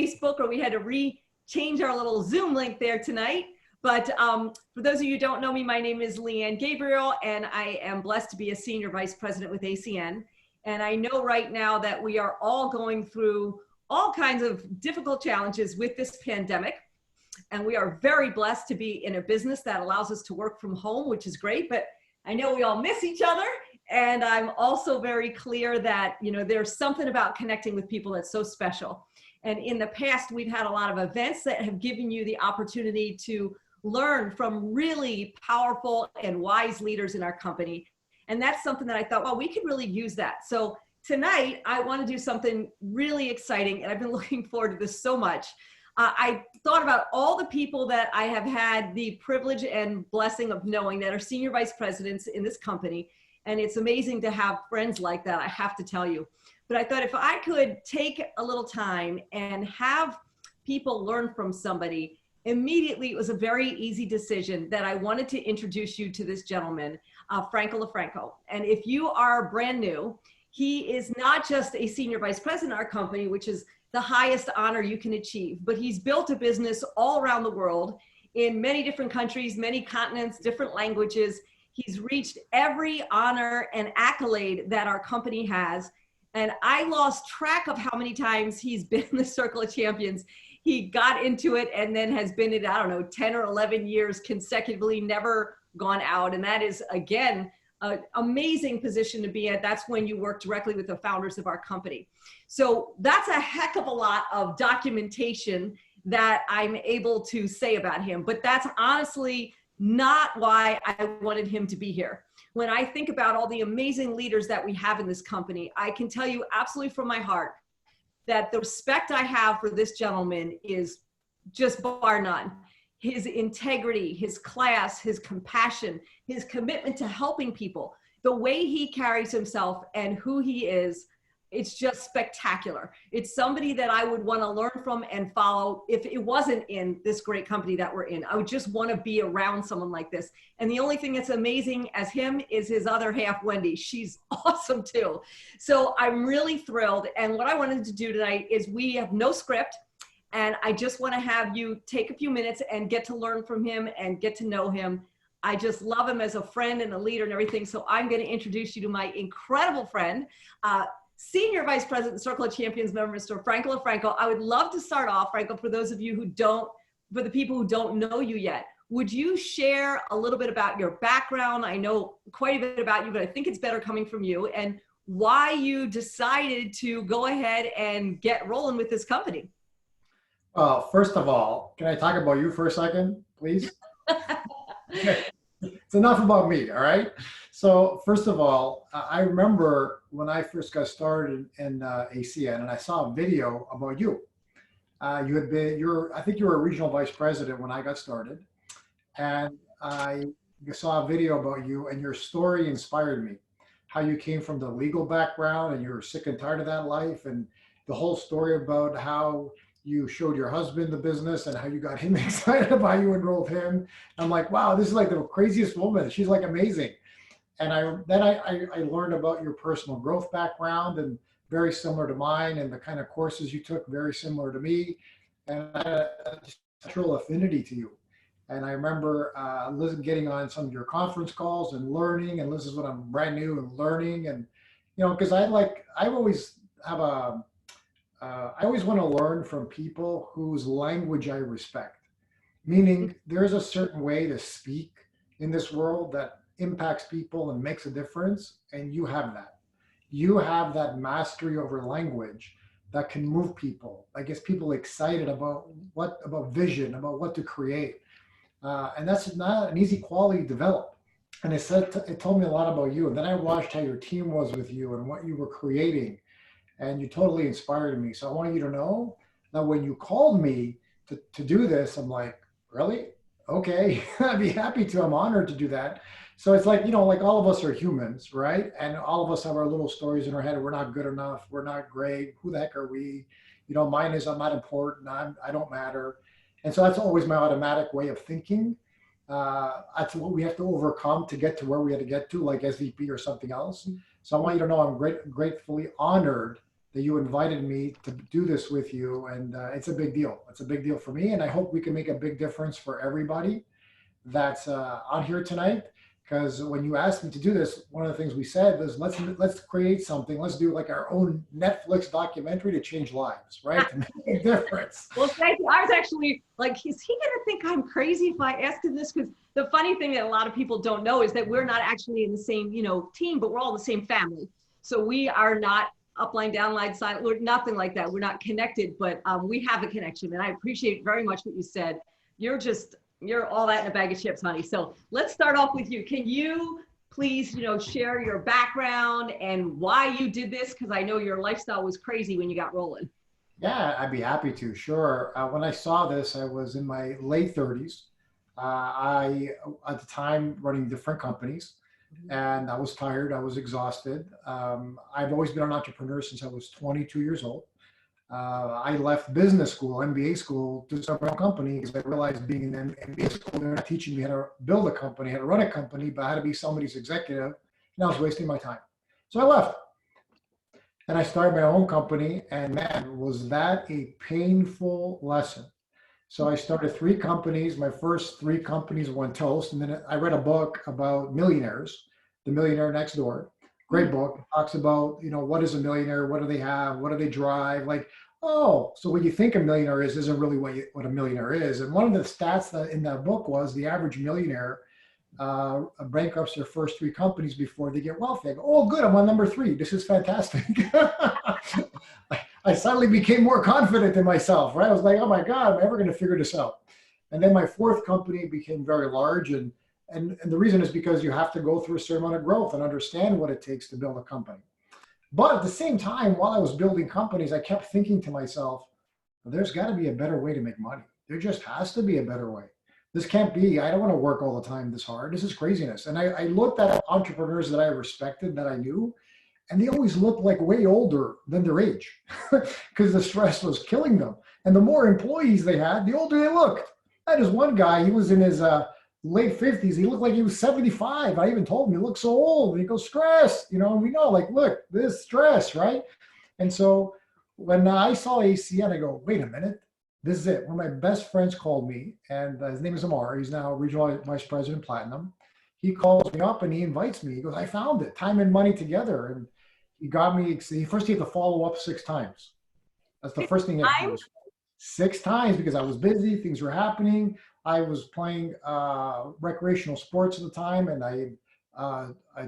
Facebook, or we had to change our little Zoom link there tonight. But for those of you who don't know me, my name is Leanne Gabriel, and I am blessed to be a Senior Vice President with ACN. And I know right now that we are all going through all kinds of difficult challenges with this pandemic. And we are very blessed to be in a business that allows us to work from home, which is great. But I know we all miss each other. And I'm also very clear that, you know, there's something about connecting with people that's so special. And in the past, we've had a lot of events that have given you the opportunity to learn from really powerful and wise leaders in our company. And that's something that I thought, well, we could really use that. So tonight, I want to do something really exciting, and I've been looking forward to this so much. I thought about all the people that I have had the privilege and blessing of knowing that are senior vice presidents in this company. And it's amazing to have friends like that, I have to tell you. But I thought if I could take a little time and have people learn from somebody, immediately it was a very easy decision that I wanted to introduce you to this gentleman, Franco LoFranco. And if you are brand new, he is not just a senior vice president of our company, which is the highest honor you can achieve, but he's built a business all around the world in many different countries, many continents, different languages. He's reached every honor and accolade that our company has. And I lost track of how many times he's been in the Circle of Champions. He got into it and then has been in, I don't know, 10 or 11 years consecutively, never gone out. And that is, again, an amazing position to be at. That's when you work directly with the founders of our company. So that's a heck of a lot of documentation that I'm able to say about him. But that's honestly not why I wanted him to be here. When I think about all the amazing leaders that we have in this company, I can tell you absolutely from my heart that the respect I have for this gentleman is just bar none. His integrity, his class, his compassion, his commitment to helping people, the way he carries himself and who he is, it's just spectacular. It's somebody that I would want to learn from and follow if it wasn't in this great company that we're in. I would just want to be around someone like this. And the only thing that's amazing as him is his other half, Wendy. She's awesome too. So I'm really thrilled. And what I wanted to do tonight is we have no script. And I just want to have you take a few minutes and get to learn from him and get to know him. I just love him as a friend and a leader and everything. So I'm going to introduce you to my incredible friend, Senior Vice President, Circle of Champions member, Mr. Franco LoFranco. I would love to start off, Franco, for those of you who don't, for the people who don't know you yet, would you share a little bit about your background? I know quite a bit about you, but I think it's better coming from you, and why you decided to go ahead and get rolling with this company. Well, first of all, can I talk about you for a second, please? Okay. It's enough about me, all right? So first of all, I remember when I first got started in ACN, and I saw a video about you. You had been, I think you were a regional vice president when I got started, and I saw a video about you, and your story inspired me. How you came from the legal background, and you were sick and tired of that life, and the whole story about how you showed your husband the business and how you got him excited about you, enrolled him. I'm like, wow, this is like the craziest woman. She's like amazing. And then I learned about your personal growth background, and very similar to mine, and the kind of courses you took, very similar to me. And I had a natural affinity to you. And I remember getting on some of your conference calls and learning, and this is when I'm brand new and learning. And, you know, because I always want to learn from people whose language I respect. Meaning there's a certain way to speak in this world that impacts people and makes a difference, and you have that. You have that mastery over language that can move people, that gets people excited about vision, about what to create. And that's not an easy quality to develop. And it told me a lot about you. And then I watched how your team was with you and what you were creating. And you totally inspired me. So I want you to know that when you called me to do this, I'm like, really? Okay, I'd be happy to. I'm honored to do that. So it's like, you know, like all of us are humans, right? And all of us have our little stories in our head. We're not good enough. We're not great. Who the heck are we? You know, mine is I'm not important. I don't matter. And so that's always my automatic way of thinking. That's what we have to overcome to get to where we had to get to, like SVP or something else. So I want you to know I'm gratefully honored that you invited me to do this with you. And it's a big deal. It's a big deal for me. And I hope we can make a big difference for everybody that's on here tonight. Because when you asked me to do this, one of the things we said was let's create something. Let's do like our own Netflix documentary to change lives, right? To make a difference. Well, thank you. I was actually like, is he going to think I'm crazy if I ask him this? Because the funny thing that a lot of people don't know is that we're not actually in the same, team, but we're all the same family. So we are not upline, downline, side. We're nothing like that. We're not connected, but we have a connection. And I appreciate very much what you said. You're all that in a bag of chips, honey. So let's start off with you. Can you please, share your background and why you did this? Because I know your lifestyle was crazy when you got rolling. Yeah, I'd be happy to. Sure. When I saw this, I was in my late 30s. At the time, running different companies, and I was tired. I was exhausted. I've always been an entrepreneur since I was 22 years old. I left business school, MBA school, to start my own company because I realized being in MBA school, they're not teaching me how to build a company, how to run a company, but how to be somebody's executive. And I was wasting my time. So I left. And I started my own company, and man, was that a painful lesson. So I started 3 companies. My first 3 companies went toast. And then I read a book about millionaires, The Millionaire Next Door. Great book. It talks about, what is a millionaire? What do they have? What do they drive? Like, oh, so what you think a millionaire is isn't really what a millionaire is. And one of the stats that in that book was the average millionaire bankrupts their first 3 companies before they get wealthy. I go, oh, good, I'm on number 3. This is fantastic. I suddenly became more confident in myself, right? I was like, oh my God, am I ever going to figure this out? And then my 4th company became very large. And the reason is because you have to go through a certain amount of growth and understand what it takes to build a company. But at the same time, while I was building companies, I kept thinking to myself, well, there's got to be a better way to make money. There just has to be a better way. This can't be, I don't want to work all the time this hard. This is craziness. And I looked at entrepreneurs that I respected, that I knew, and they always looked like way older than their age because the stress was killing them. And the more employees they had, the older they looked. I had this one guy, he was in his late 50s. He looked like he was 75. I even told him, he looks so old. And he goes, stress, and we know, like, look, this stress, right? And so when I saw ACN, I go, wait a minute, this is it. One of my best friends called me, and his name is Amar. He's now Regional Vice President Platinum. He calls me up and he invites me. He goes, I found it, time and money together. And he got me, first he had to follow up 6 times. That's the first thing he had to do. 6 times because I was busy, things were happening. I was playing recreational sports at the time, and I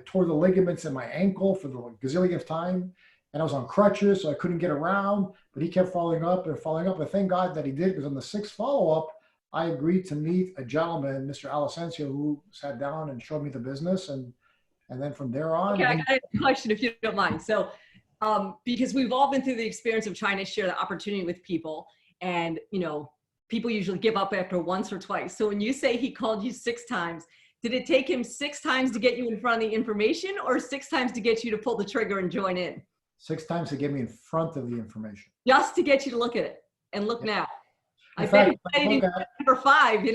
tore the ligaments in my ankle for the gazillionth time, and I was on crutches, so I couldn't get around, but he kept following up and following up, and thank God that he did, because on the 6th follow-up, I agreed to meet a gentleman, Mr. Alessensio, who sat down and showed me the business, and then from there on. Okay, I got a question if you don't mind. So, because we've all been through the experience of trying to share the opportunity with people, and people usually give up after once or twice. So when you say he called you 6 times, did it take him 6 times to get you in front of the information, or 6 times to get you to pull the trigger and join in? 6 times to get me in front of the information. Just to get you to look at it and look now. In fact, number 5,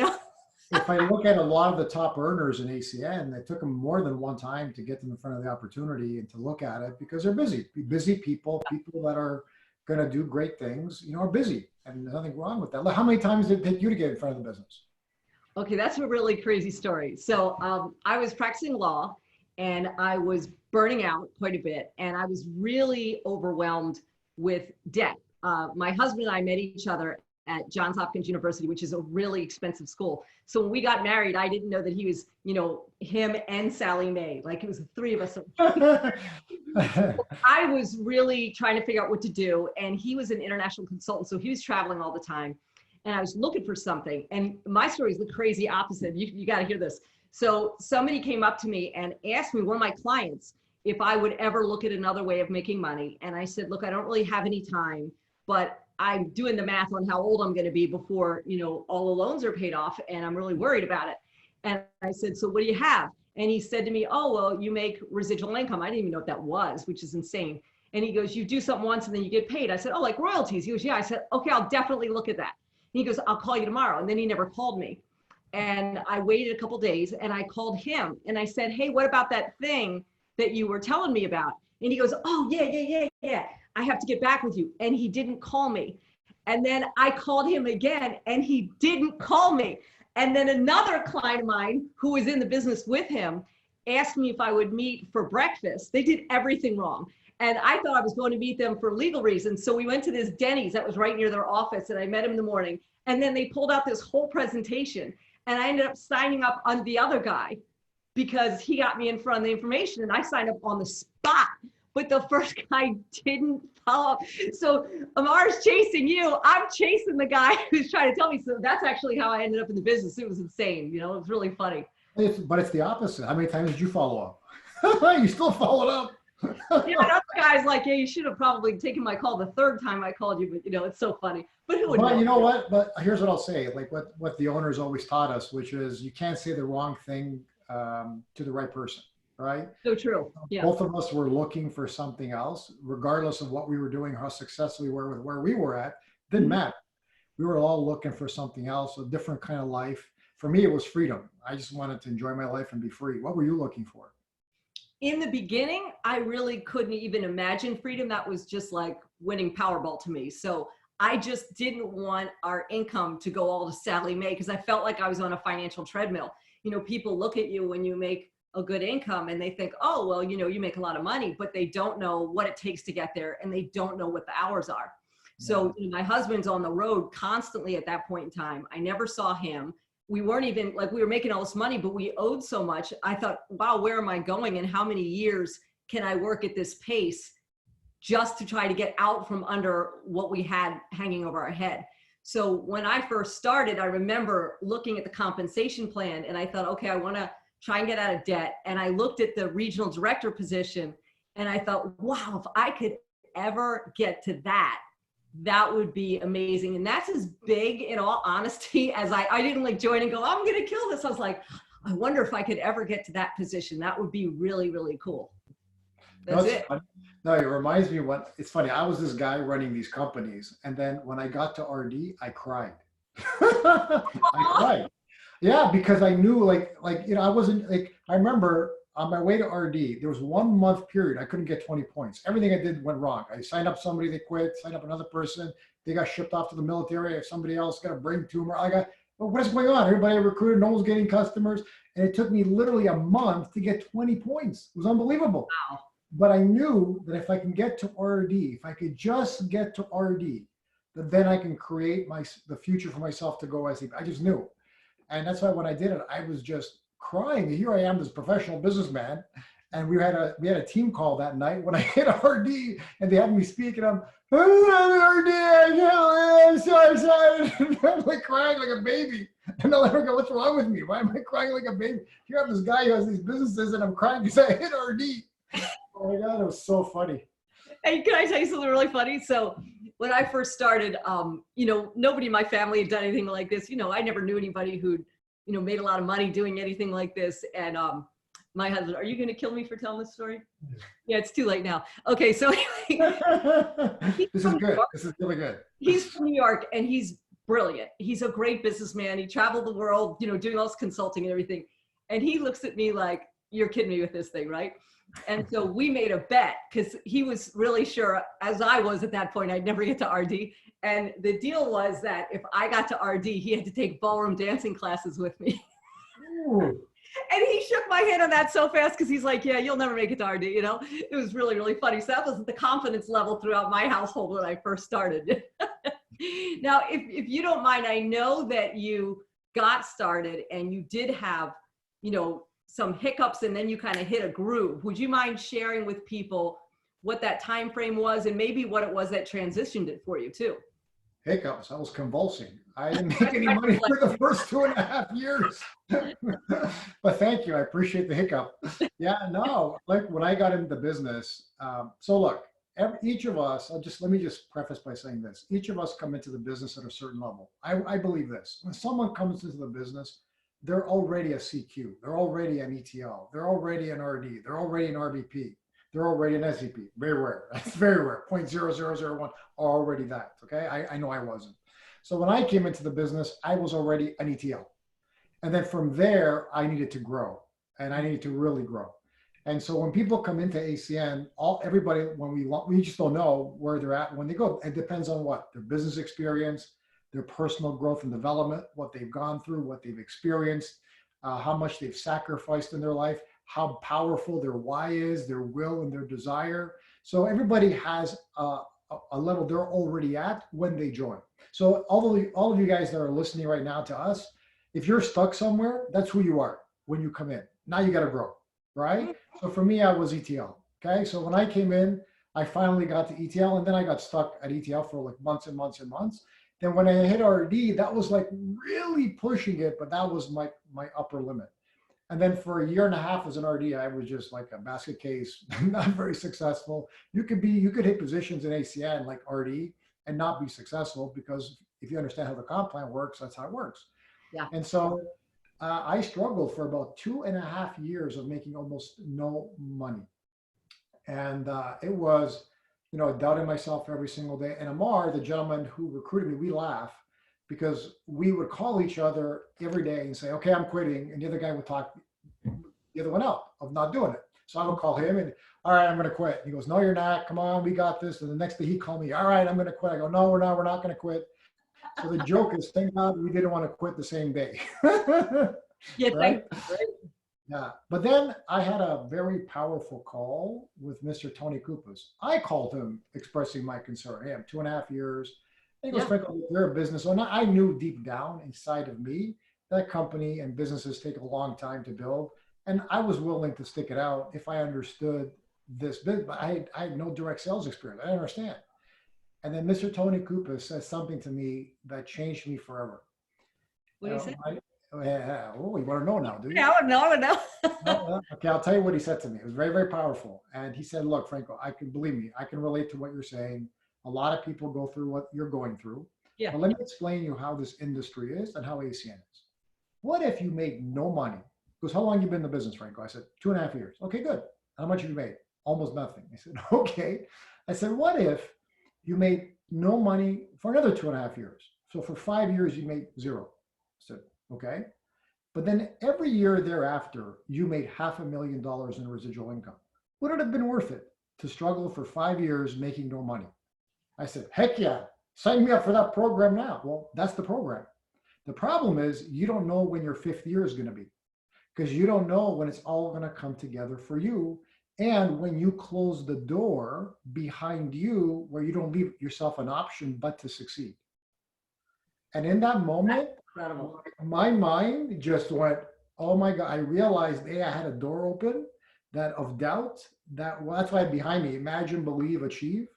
If I look at a lot of the top earners in ACN, it took them more than one time to get them in front of the opportunity and to look at it, because they're busy. Busy people that are going to do great things, are busy, and there's nothing wrong with that. How many times did it take you to get in front of the business? Okay, that's a really crazy story. So I was practicing law, and I was burning out quite a bit, and I was really overwhelmed with debt. My husband and I met each other at Johns Hopkins University, which is a really expensive school. So when we got married, I didn't know that he was, him and Sally Mae, like it was the 3 of us. I was really trying to figure out what to do. And he was an international consultant, so he was traveling all the time. And I was looking for something. And my story is the crazy opposite. You got to hear this. So somebody came up to me and asked me, one of my clients, if I would ever look at another way of making money. And I said, look, I don't really have any time, but I'm doing the math on how old I'm going to be before, all the loans are paid off, and I'm really worried about it. And I said, so what do you have? And he said to me, oh, well, you make residual income. I didn't even know what that was, which is insane. And he goes, you do something once and then you get paid. I said, oh, like royalties. He goes, yeah. I said, okay, I'll definitely look at that. And he goes, I'll call you tomorrow. And then he never called me. And I waited a couple of days, and I called him and I said, hey, what about that thing that you were telling me about? And he goes, oh, yeah. I have to get back with you. And he didn't call me. And then I called him again and he didn't call me. And then another client of mine who was in the business with him asked me if I would meet for breakfast. They did everything wrong. And I thought I was going to meet them for legal reasons. So we went to this Denny's that was right near their office and I met him in the morning. And then they pulled out this whole presentation and I ended up signing up on the other guy because he got me in front of the information and I signed up on the spot. But the first guy didn't follow up. So Amar's chasing you. I'm chasing the guy who's trying to tell me. So that's actually how I ended up in the business. It was insane. You know, it was really funny. But it's the opposite. How many times did you follow up? You still followed up. Yeah, another guy's like, yeah, you should have probably taken my call the third time I called you. But, you know, it's so funny. But who would know? You know what? But here's what I'll say. Like what the owners always taught us, which is you can't say the wrong thing to the right person. Right? So true. Yeah. Both of us were looking for something else, regardless of what we were doing, how successful we were with where we were at, didn't matter. We were all looking for something else, a different kind of life. For me, it was freedom. I just wanted to enjoy my life and be free. What were you looking for? In the beginning, I really couldn't even imagine freedom. That was just like winning Powerball to me. So I just didn't want our income to go all to Sally Mae because I felt like I was on a financial treadmill. You know, people look at you when you make a good income and they think, oh, well, you know, you make a lot of money, but they don't know what it takes to get there and they don't know what the hours are. So you know, my husband's on the road constantly at that point in time. I never saw him. We weren't even like, we were making all this money, but we owed so much. I thought, wow, where am I going and how many years can I work at this pace just to try to get out from under what we had hanging over our head? So when I first started, I remember looking at the compensation plan and I thought, okay, I want to try and get out of debt. And I looked at the regional director position and I thought, wow, if I could ever get to that, that would be amazing. And that's as big, in all honesty, as I didn't like join and go, I'm going to kill this. I was like, I wonder if I could ever get to that position. That would be really, really cool. That's it. Funny. No, it reminds me what it's funny. I was this guy running these companies. And then when I got to RD, I cried. I cried. Yeah, because I knew like, you know, I wasn't like, I remember on my way to RD, there was 1 month period. I couldn't get 20 points. Everything I did went wrong. I signed up somebody, they quit, signed up another person. They got shipped off to the military. Somebody else got a brain tumor. I got, well, what is going on? Everybody I recruited, no one's getting customers. And it took me literally a month to get 20 points. It was unbelievable. Wow. But I knew that if I can get to RD, if I could just get to RD, that then I can create the future for myself to go as I just knew. And that's why when I did it, I was just crying. Here I am, this professional businessman. And we had a team call that night when I hit RD and they had me speak and I'm RD, I'm so excited. I'm like crying like a baby. And they'll ever go, what's wrong with me? Why am I crying like a baby? Here I'm this guy who has these businesses and I'm crying because I hit RD. Oh my God, it was so funny. Hey, can I tell you something really funny? So when I first started, you know, nobody in my family had done anything like this. You know, I never knew anybody who'd, you know, made a lot of money doing anything like this. And my husband, are you going to kill me for telling this story? Yeah, it's too late now. Okay, so anyway, this is good. This is really good. He's from New York and he's brilliant. He's a great businessman. He traveled the world, you know, doing all this consulting and everything. And he looks at me like, you're kidding me with this thing, right? And so we made a bet because he was really sure, as I was at that point, I'd never get to RD. And the deal was that if I got to RD, he had to take ballroom dancing classes with me. And he shook my hand on that so fast because he's like, yeah, you'll never make it to RD, you know? It was really, really funny. So that was the confidence level throughout my household when I first started. Now, if you don't mind, I know that you got started and you did have, you know, some hiccups and then you kind of hit a groove. Would you mind sharing with people what that time frame was and maybe what it was that transitioned it for you too? Hiccups. I was convulsing. I didn't make any money for the first 2.5 years. But thank you. I appreciate the hiccup. Yeah, no, like when I got into the business. So look, each of us, let me just preface by saying this. Each of us come into the business at a certain level. I believe this. When someone comes into the business, they're already a CQ. They're already an ETL. They're already an RD. They're already an RVP. They're already an SVP. Very rare. That's very rare. 0.0001 are already that. Okay. I know I wasn't. So when I came into the business, I was already an ETL. And then from there, I needed to grow and I needed to really grow. And so when people come into ACN, everybody, when we just don't know where they're at when they go. It depends on what their business experience, their personal growth and development, what they've gone through, what they've experienced, how much they've sacrificed in their life, how powerful their why is, their will and their desire. So everybody has a level they're already at when they join. So all of you guys that are listening right now to us, if you're stuck somewhere, that's who you are when you come in. Now you got to grow, right? So for me, I was ETL. Okay. So when I came in, I finally got to ETL, and then I got stuck at ETL for like months and months and months. Then when I hit RD, that was like really pushing it, but that was my upper limit. And then for a year and a half as an RD, I was just like a basket case, not very successful. You could hit positions in ACN like RD and not be successful, because if you understand how the comp plan works, that's how it works. Yeah. And so I struggled for about 2.5 years of making almost no money. And it was, doubting myself every single day. And Amar, the gentleman who recruited me, we laugh because we would call each other every day and say, okay, I'm quitting. And the other guy would talk the other one out of not doing it. So I would call him and, all right, I'm going to quit. He goes, no, you're not. Come on, we got this. And the next day he called me, all right, I'm going to quit. I go, no, we're not going to quit. So the joke is, thank God we didn't want to quit the same day. Yeah, right? Yeah. But then I had a very powerful call with Mr. Tony Kupas. I called him expressing my concern. Hey, I'm 2.5 years. He goes, Franco, you're a business owner. I knew deep down inside of me that company and businesses take a long time to build. And I was willing to stick it out if I understood this business. But I had no direct sales experience. I didn't understand. And then Mr. Tony Kupas says something to me that changed me forever. What did he say? Oh, you want to know now, do you? No. Okay, I'll tell you what he said to me. It was very, very powerful. And he said, look, Franco, believe me, I can relate to what you're saying. A lot of people go through what you're going through. Yeah. But let me explain you how this industry is and how ACN is. What if you made no money? He goes, how long have you been in the business, Franco? I said, 2.5 years. Okay, good. How much have you made? Almost nothing. I said, okay. I said, what if you made no money for another 2.5 years? So for 5 years, you made zero. I said, okay. But then every year thereafter, you made $500,000 in residual income. Would it have been worth it to struggle for 5 years making no money? I said, heck yeah, sign me up for that program now. Well, that's the program. The problem is you don't know when your 5th year is going to be, because you don't know when it's all going to come together for you. And when you close the door behind you, where you don't leave yourself an option but to succeed. And in that moment, my mind just went, oh my God, I realized, I had a door open that of doubt, that's why behind me, imagine, believe, achieve.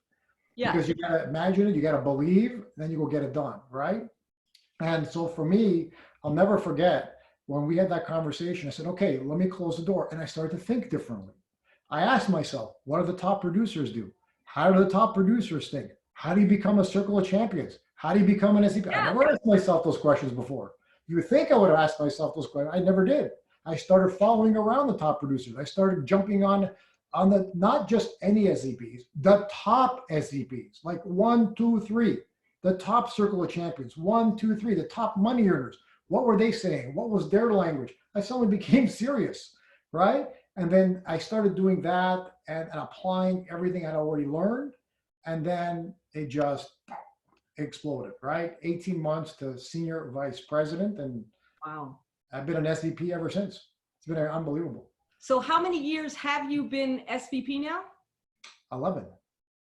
Yeah. Because you got to imagine it, you got to believe, then you go get it done, right? And so for me, I'll never forget when we had that conversation, I said, okay, let me close the door. And I started to think differently. I asked myself, what do the top producers do? How do the top producers think? How do you become a circle of champions? How do you become an SVP? I never asked myself those questions before. You would think I would have asked myself those questions. I never did. I started following around the top producers. I started jumping on the, not just any SVPs, the top SVPs, like 1, 2, 3, the top circle of champions, 1, 2, 3, the top money earners. What were they saying? What was their language? I suddenly became serious, right? And then I started doing that and applying everything I'd already learned. And then it just exploded, right? 18 months to senior vice president. And wow, I've been an SVP ever since. It's been unbelievable. So how many years have you been SVP now? 11.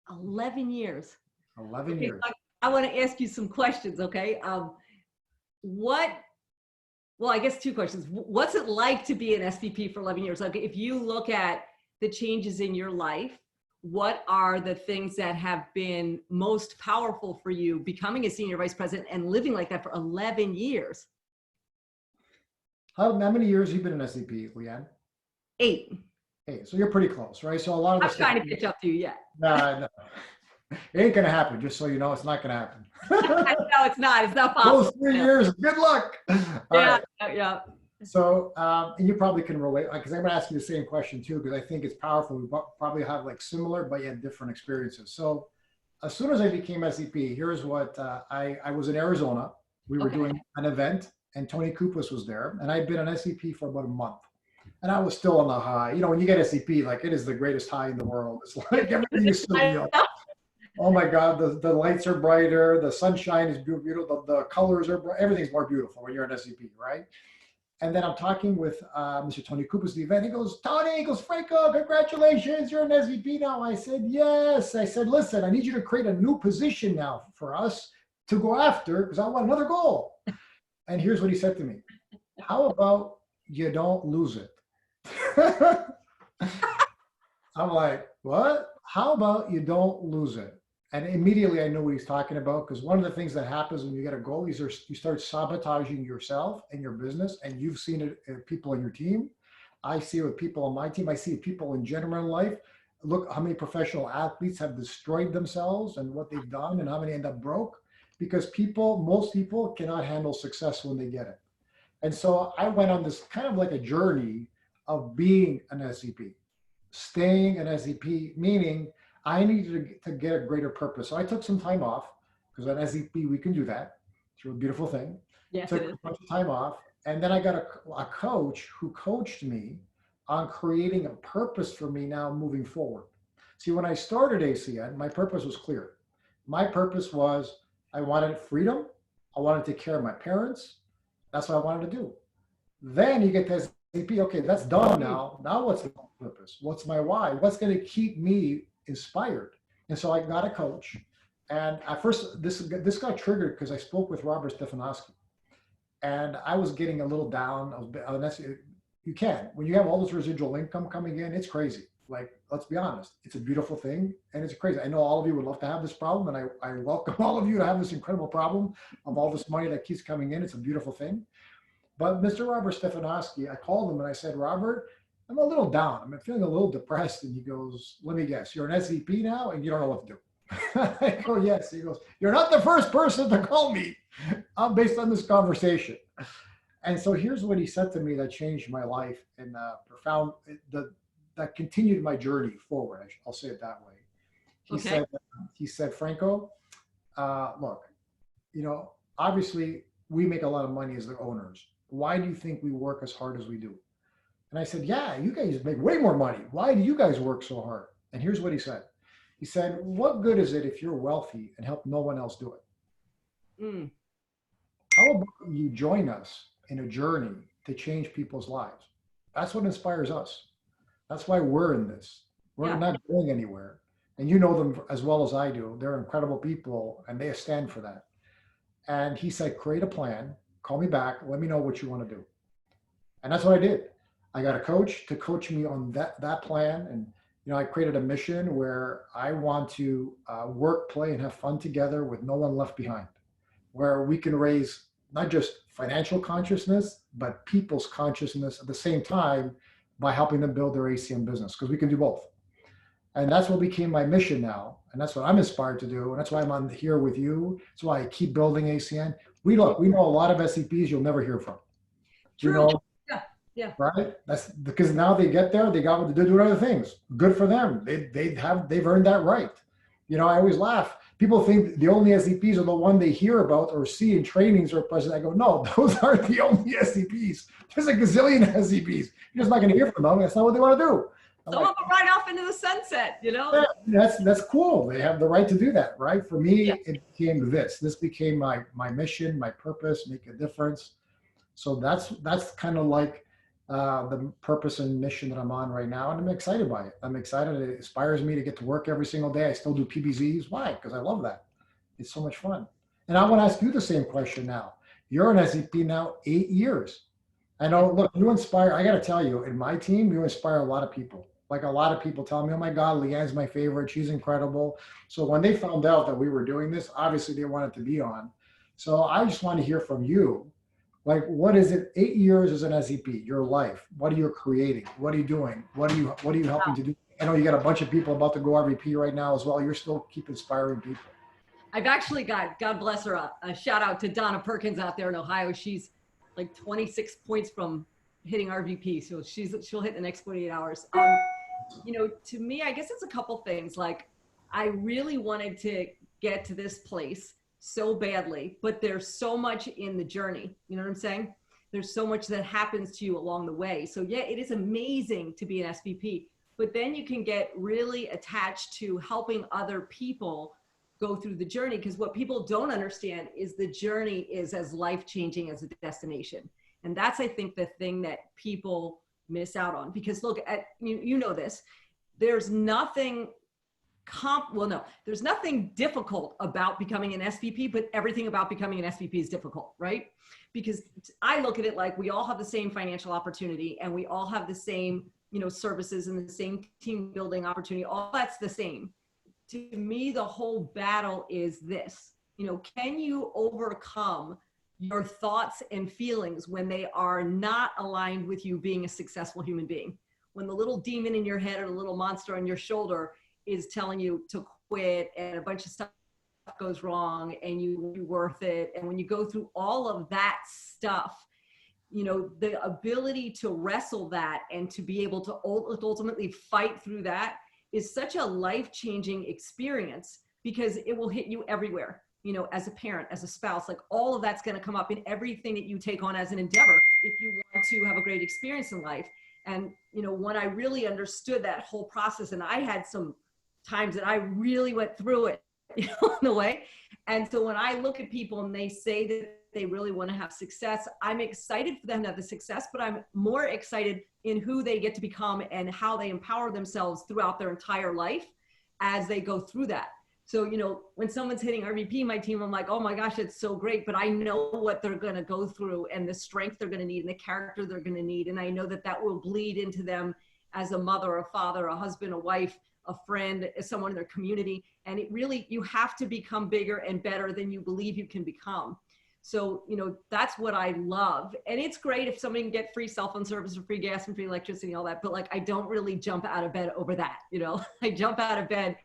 11 years. 11 years. I want to ask you some questions, okay? Well, I guess 2 questions. What's it like to be an SVP for 11 years? Like, if you look at the changes in your life, what are the things that have been most powerful for you becoming a senior vice president and living like that for 11 years? How many years have you been an SVP, Leanne? 8. Hey, so you're pretty close, right? So a lot of I'm trying to catch up to you yet. No. It ain't gonna happen, just so you know, it's not gonna happen. No, it's not. It's not possible. Those 3 years, good luck. Yeah. So, and you probably can relate, because I'm gonna ask you the same question too, because I think it's powerful. We probably have like similar, but yet different experiences. So as soon as I became SVP, here's what, I was in Arizona. We were doing an event and Tony Kupas was there, and I'd been an SVP for about a month. And I was still on the high. You know, when you get SVP, like it is the greatest high in the world. It's like everything is surreal. Oh my God, the lights are brighter, the sunshine is beautiful, the colors are everything's more beautiful when you're an SVP, right? And then I'm talking with Mr. Tony Kupas, the event. He goes, Tony, he goes, Franco, congratulations, you're an SVP now. I said, yes. I said, listen, I need you to create a new position now for us to go after because I want another goal. And here's what he said to me. How about you don't lose it? I'm like, what? How about you don't lose it? And immediately I know what he's talking about because one of the things that happens when you get a goal is you start sabotaging yourself and your business. And you've seen it in people on your team. I see it with people on my team. I see people in general in life. Look how many professional athletes have destroyed themselves and what they've done and how many end up broke because most people cannot handle success when they get it. And so I went on this kind of like a journey of being an SVP, staying an SVP, meaning I needed to get a greater purpose. So I took some time off because at SVP, we can do that. It's a real beautiful thing. Yes, Took it is. a bunch of time off. And then I got a coach who coached me on creating a purpose for me now moving forward. See, when I started ACN, my purpose was clear. My purpose was I wanted freedom. I wanted to take care of my parents. That's what I wanted to do. Then you get to SVP. Okay, that's done now. Now what's the purpose? What's my why? What's going to keep me inspired? And so I got a coach. And at first, this got triggered because I spoke with Robert Stefanowski. And I was getting a little down. You can. When you have all this residual income coming in, it's crazy. Like, let's be honest. It's a beautiful thing. And it's crazy. I know all of you would love to have this problem. And I welcome all of you to have this incredible problem of all this money that keeps coming in. It's a beautiful thing. But Mr. Robert Stefanowski, I called him and I said, Robert, I'm a little down. I'm feeling a little depressed. And he goes, let me guess, you're an SVP now and you don't know what to do. I go, yes. He goes, you're not the first person to call me based on this conversation. And so here's what he said to me that changed my life and profound, that continued my journey forward. I'll say it that way. He said, Franco, look, obviously we make a lot of money as the owners. Why do you think we work as hard as we do? And I said, yeah, you guys make way more money. Why do you guys work so hard? And here's what he said. He said, what good is it if you're wealthy and help no one else do it? How about you join us in a journey to change people's lives? That's what inspires us. That's why we're in this. We're not going anywhere. And you know them as well as I do. They're incredible people and they stand for that. And he said, create a plan, call me back, let me know what you want to do. And that's what I did. I got a coach to coach me on that plan. And I created a mission where I want to work, play, and have fun together with no one left behind, where we can raise not just financial consciousness, but people's consciousness at the same time by helping them build their ACN business, because we can do both. And that's what became my mission now. And that's what I'm inspired to do. And that's why I'm on here with you. That's why I keep building ACN. We know a lot of SVPs you'll never hear from. True. Yeah. Right? That's because now they get there, they got what to do other things. Good for them. They've earned that right. I always laugh. People think the only SVPs are the one they hear about or see in trainings or present. I go, no, those aren't the only SVPs. There's a gazillion SVPs. You're just not going to hear from them. That's not what they want to do. Some of them ride off into the sunset, Yeah, that's cool. They have the right to do that, right? For me, It became this. This became my mission, my purpose, make a difference. So that's kind of like the purpose and mission that I'm on right now, and I'm excited by it. I'm excited. It inspires me to get to work every single day. I still do PBZs. Why? Because I love that. It's so much fun. And I want to ask you the same question now. You're an SVP now 8 years. I know, look, you inspire, I got to tell you, in my team, you inspire a lot of people. Like a lot of people tell me, oh my God, Leanne's my favorite. She's incredible. So when they found out that we were doing this, obviously they wanted to be on. So I just want to hear from you. Like, what is it? 8 years as an SVP, your life. What are you creating? What are you doing? What are you helping to do? I know you got a bunch of people about to go RVP right now as well. You're still keep inspiring people. I've actually got, God bless her, a shout out to Donna Perkins out there in Ohio. She's like 26 points from hitting RVP. So she'll hit the next 48 hours. To me, I guess it's a couple things. Like, I really wanted to get to this place so badly, but there's so much in the journey. You know what I'm saying? There's so much that happens to you along the way. So yeah, it is amazing to be an SVP, but then you can get really attached to helping other people go through the journey, because what people don't understand is the journey is as life-changing as the destination. And that's, I think, the thing that people miss out on. Because look, you know this, there's nothing there's nothing difficult about becoming an SVP, but everything about becoming an SVP is difficult, right? Because I look at it like we all have the same financial opportunity, and we all have the same, services and the same team building opportunity. All that's the same. To me, the whole battle is this, can you overcome your thoughts and feelings when they are not aligned with you being a successful human being? When the little demon in your head or the little monster on your shoulder is telling you to quit and a bunch of stuff goes wrong and you're worth it. And when you go through all of that stuff, the ability to wrestle that and to be able to ultimately fight through that is such a life-changing experience, because it will hit you everywhere, as a parent, as a spouse, like all of that's going to come up in everything that you take on as an endeavor if you want to have a great experience in life. And, when I really understood that whole process, and I had some times that I really went through it, in a way. And so when I look at people and they say that they really want to have success, I'm excited for them to have the success, but I'm more excited in who they get to become and how they empower themselves throughout their entire life as they go through that. So, when someone's hitting RVP, my team, I'm like, oh my gosh, it's so great. But I know what they're going to go through and the strength they're going to need and the character they're going to need. And I know that that will bleed into them as a mother, a father, a husband, a wife, a friend, as someone in their community. And it really, you have to become bigger and better than you believe you can become. So, that's what I love. And it's great if somebody can get free cell phone service or free gas and free electricity and all that. But like, I don't really jump out of bed over that. I jump out of bed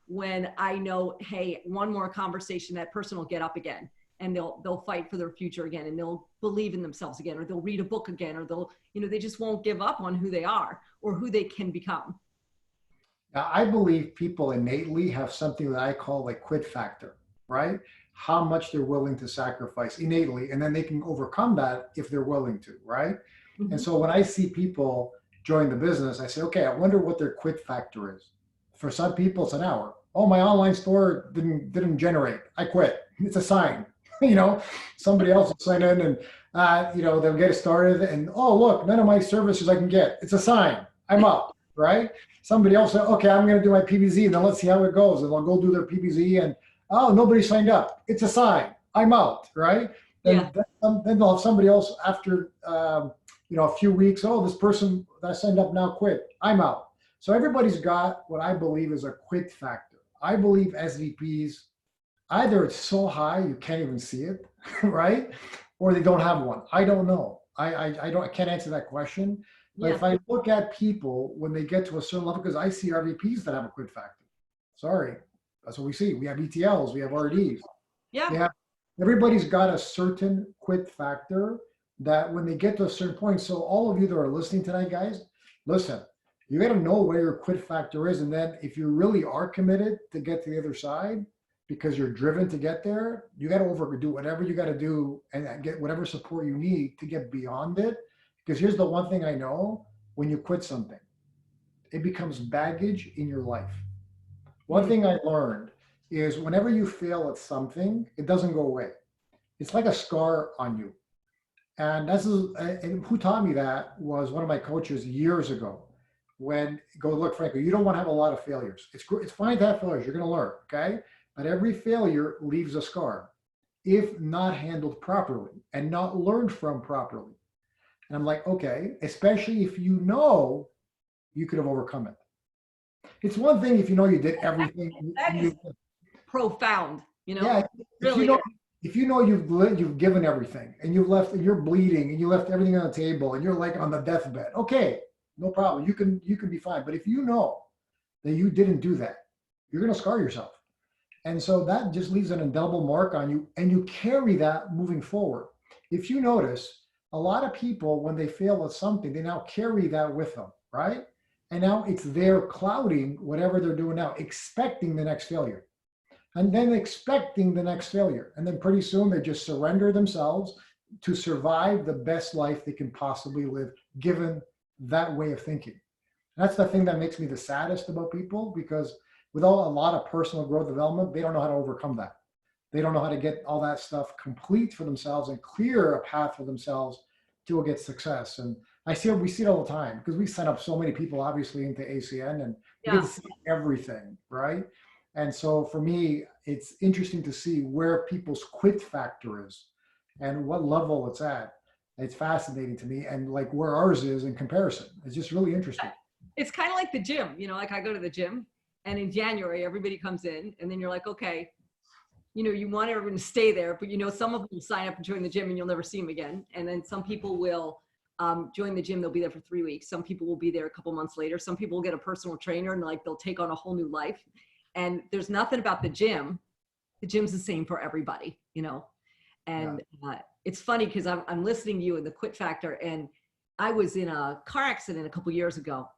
when I know, hey, one more conversation, that person will get up again and they'll fight for their future again, and they'll believe in themselves again, or they'll read a book again, or they'll, they just won't give up on who they are or who they can become. Now, I believe people innately have something that I call a quit factor, right? How much they're willing to sacrifice innately, and then they can overcome that if they're willing to, right? Mm-hmm. And so when I see people join the business, I say, okay, I wonder what their quit factor is. For some people, it's an hour. Oh, my online store didn't generate. I quit. It's a sign. Somebody else will sign in and, they'll get it started. And, oh, look, none of my services I can get. It's a sign. I'm up, right? Somebody else said, okay, I'm going to do my PBZ, and then let's see how it goes. And they'll go do their PBZ, and, oh, nobody signed up. It's a sign. I'm out, right? Yeah. Then they'll have somebody else after, a few weeks. Oh, this person that I signed up now quit. I'm out. So everybody's got what I believe is a quit factor. I believe SVPs, either it's so high you can't even see it, right? Or they don't have one. I don't know. I can't answer that question. But if I look at people when they get to a certain level, because I see RVPs that have a quit factor. Sorry, that's what we see. We have ETLs, we have RDs. Yeah. Everybody's got a certain quit factor that when they get to a certain point. So all of you that are listening tonight, guys, listen. You got to know where your quit factor is. And then if you really are committed to get to the other side, because you're driven to get there, you got to do whatever you got to do and get whatever support you need to get beyond it. Because here's the one thing I know, when you quit something, it becomes baggage in your life. One thing I learned is whenever you fail at something, it doesn't go away. It's like a scar on you. And and who taught me that was one of my coaches years ago. Look, Franco, you don't want to have a lot of failures. It's fine to have failures. You're going to learn, okay? But every failure leaves a scar if not handled properly and not learned from properly. And I'm like, okay, especially if you know you could have overcome it. It's one thing if you know you did everything. That is profound, Yeah, really. If you know you've given everything and you're bleeding and you left everything on the table and you're like on the deathbed, okay. No problem. You can be fine. But if you know that you didn't do that, you're going to scar yourself. And so that just leaves an indelible mark on you, and you carry that moving forward. If you notice, a lot of people, when they fail at something, they now carry that with them, right? And now it's there clouding whatever they're doing now, expecting the next failure. And then expecting the next failure. And then pretty soon they just surrender themselves. to survive the best life they can possibly live, given that way of thinking. And that's the thing that makes me the saddest about people, because without a lot of personal growth development, they don't know how to overcome that. They don't know how to get all that stuff complete for themselves and clear a path for themselves to get success. And we see it all the time, because we sign up so many people, obviously, into ACN, and you get to see everything, right? And so for me, it's interesting to see where people's quit factor is and what level it's at. It's fascinating to me, and like where ours is in comparison. It's just really interesting. It's kind of like the gym, you know, like I go to the gym, and in January, everybody comes in, and then you're like, okay, you know, you want everyone to stay there, but you know, some of them will sign up and join the gym and you'll never see them again. And then some people will join the gym, they'll be there for 3 weeks. Some people will be there a couple months later. Some people will get a personal trainer and like they'll take on a whole new life. And there's nothing about the gym. The gym's the same for everybody, you know. And it's funny because I'm listening to you and the quit factor. And I was in a car accident a couple years ago.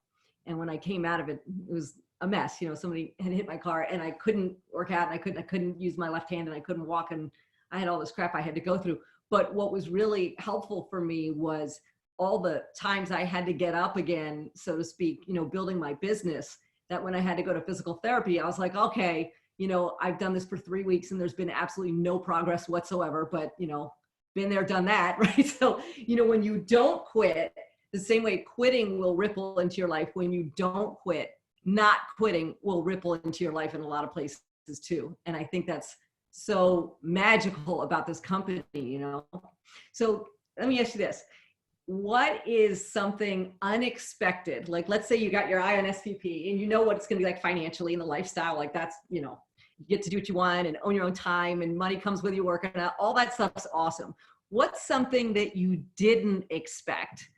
And when I came out of it, it was a mess. You know, somebody had hit my car and I couldn't work out, and I couldn't use my left hand, and I couldn't walk, and I had all this crap I had to go through. But what was really helpful for me was all the times I had to get up again, so to speak, you know, building my business, that when I had to go to physical therapy, I was like, okay, you know, I've done this for 3 weeks and there's been absolutely no progress whatsoever, but you know, been there, done that, right? So, you know, when you don't quit, the same way quitting will ripple into your life, when you don't quit, not quitting will ripple into your life in a lot of places too. And I think that's so magical about this company, you know? So let me ask you this. What is something unexpected? Like, let's say you got your eye on SVP and you know what it's going to be like financially and the lifestyle. Like that's, you know, you get to do what you want and own your own time and money comes with you working out. All that stuff's awesome. What's something that you didn't expect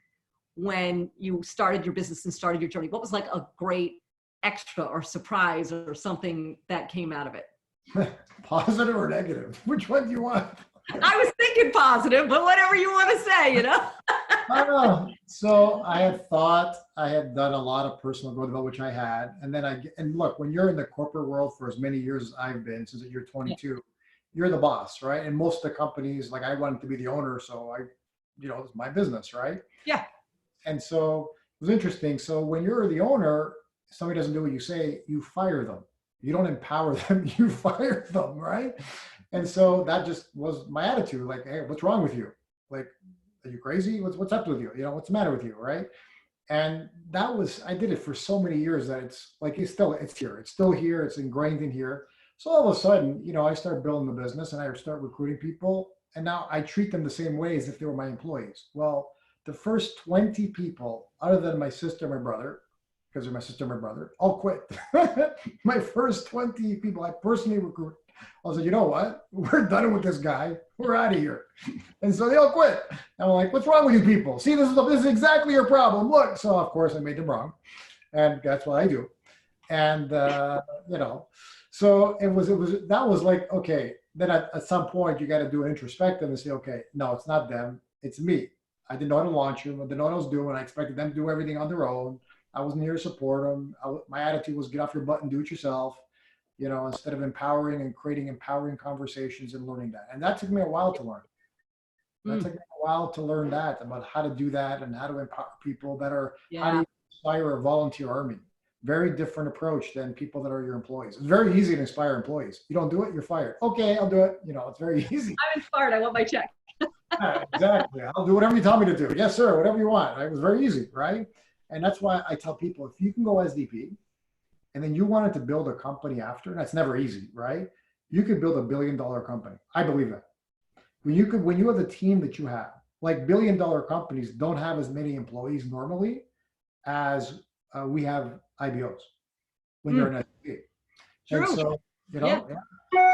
when you started your business and started your journey? What was like a great extra or surprise or something that came out of it? Positive or negative? Which one do you want? I was thinking positive, but whatever you want to say, you know? I don't know. So I had thought I had done a lot of personal growth development, which I had. And then and look, when you're in the corporate world for as many years as I've been, since you're 22, you're the boss, right? And most of the companies, like I wanted to be the owner. So you know, it's my business, right? Yeah. And so it was interesting. So when you're the owner, somebody doesn't do what you say, you fire them. You don't empower them, you fire them, right? And so that just was my attitude. Like, hey, what's wrong with you? Like, are you crazy? What's up with you? You know, what's the matter with you, right? And I did it for so many years that it's like, it's here. It's still here. It's ingrained in here. So all of a sudden, you know, I start building the business and I start recruiting people. And now I treat them the same way as if they were my employees. Well, the first 20 people, other than my sister and my brother, because they're my sister and my brother, all quit. My first 20 people I personally recruited, I was like, you know what? We're done with this guy. We're out of here. And so they all quit. And I'm like, what's wrong with you people? See, this is exactly your problem. Look. So of course I made them wrong. And that's what I do. And, you know, so that was like, okay, then at some point you got to do an introspective and say, okay, no, it's not them. It's me. I didn't know how to launch them. I didn't know what I was doing. I expected them to do everything on their own. I wasn't here to support them. My attitude was get off your butt and do it yourself, you know, instead of empowering and creating empowering conversations and learning that. And that took me a while to learn. That took me a while to learn that, about how to do that and how to empower people that are, how to inspire a volunteer army. Very different approach than people that are your employees. It's very easy to inspire employees. You don't do it, you're fired. Okay, I'll do it. You know, it's very easy. I'm inspired. I want my check. Yeah, exactly. I'll do whatever you tell me to do. Yes, sir. Whatever you want. It was very easy, right? And that's why I tell people, if you can go SVP and then you wanted to build a company after, and that's never easy, right? You could build $1 billion company. I believe that. When you have the team that you have, like $1 billion companies don't have as many employees normally as we have IBOs when you're an SVP. True. And so, you know,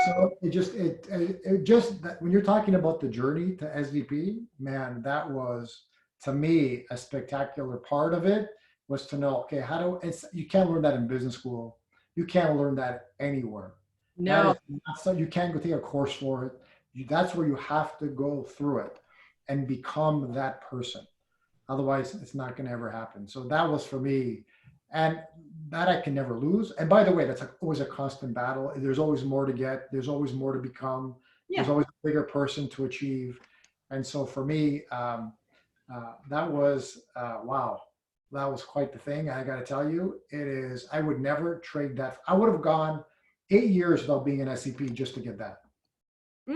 so it just that when you're talking about the journey to SVP, man, that was, to me, a spectacular part of it was to know, okay, you can't learn that in business school. You can't learn that anywhere. No. You can't go take a course for it. That's where you have to go through it and become that person. Otherwise, it's not going to ever happen. So that was for me. And that I can never lose. And by the way, that's always a constant battle. There's always more to get. There's always more to become. There's always a bigger person to achieve. And so for me, that was, wow, that was quite the thing. I got to tell you, it is, I would never trade that. I would have gone 8 years without being an SCP just to get that.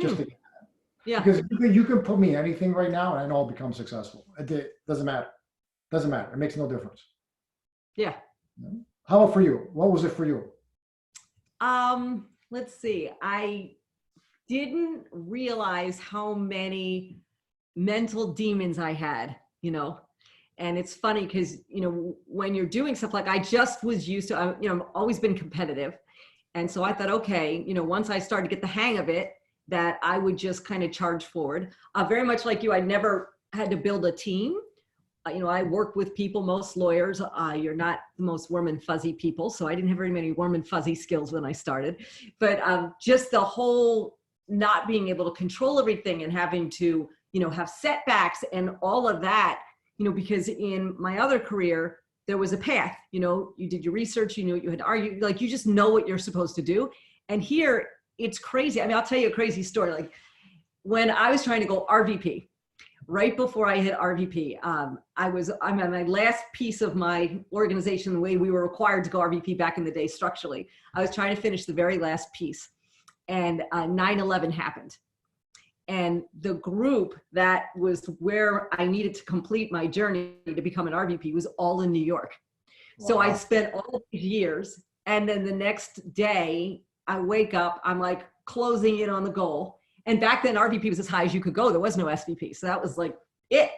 Just to get that. Yeah. Because you can put me in anything right now and I know I'll become successful. It doesn't matter. Doesn't matter. It makes no difference. Yeah. How about for you? What was it for you? Let's see. I didn't realize how many mental demons I had, and it's funny because, when you're doing stuff like I just was used to, I've always been competitive. And so I thought, okay, once I started to get the hang of it, that I would just kind of charge forward. Very much like you, I never had to build a team. I work with people, most lawyers, you're not the most warm and fuzzy people. So I didn't have very many warm and fuzzy skills when I started, but just the whole not being able to control everything and having to, have setbacks and all of that, because in my other career, there was a path, you did your research, you knew what you had to argue, like you just know what you're supposed to do. And here it's crazy. I mean, I'll tell you a crazy story. Like when I was trying to go RVP, right before I hit RVP, I'm on my last piece of my organization, the way we were required to go RVP back in the day structurally. I was trying to finish the very last piece, and 9/11 happened. And the group that was where I needed to complete my journey to become an RVP was all in New York. Wow. So I spent all these years, and then the next day I wake up, I'm like closing in on the goal. And back then RVP was as high as you could go. There was no SVP. So that was like it,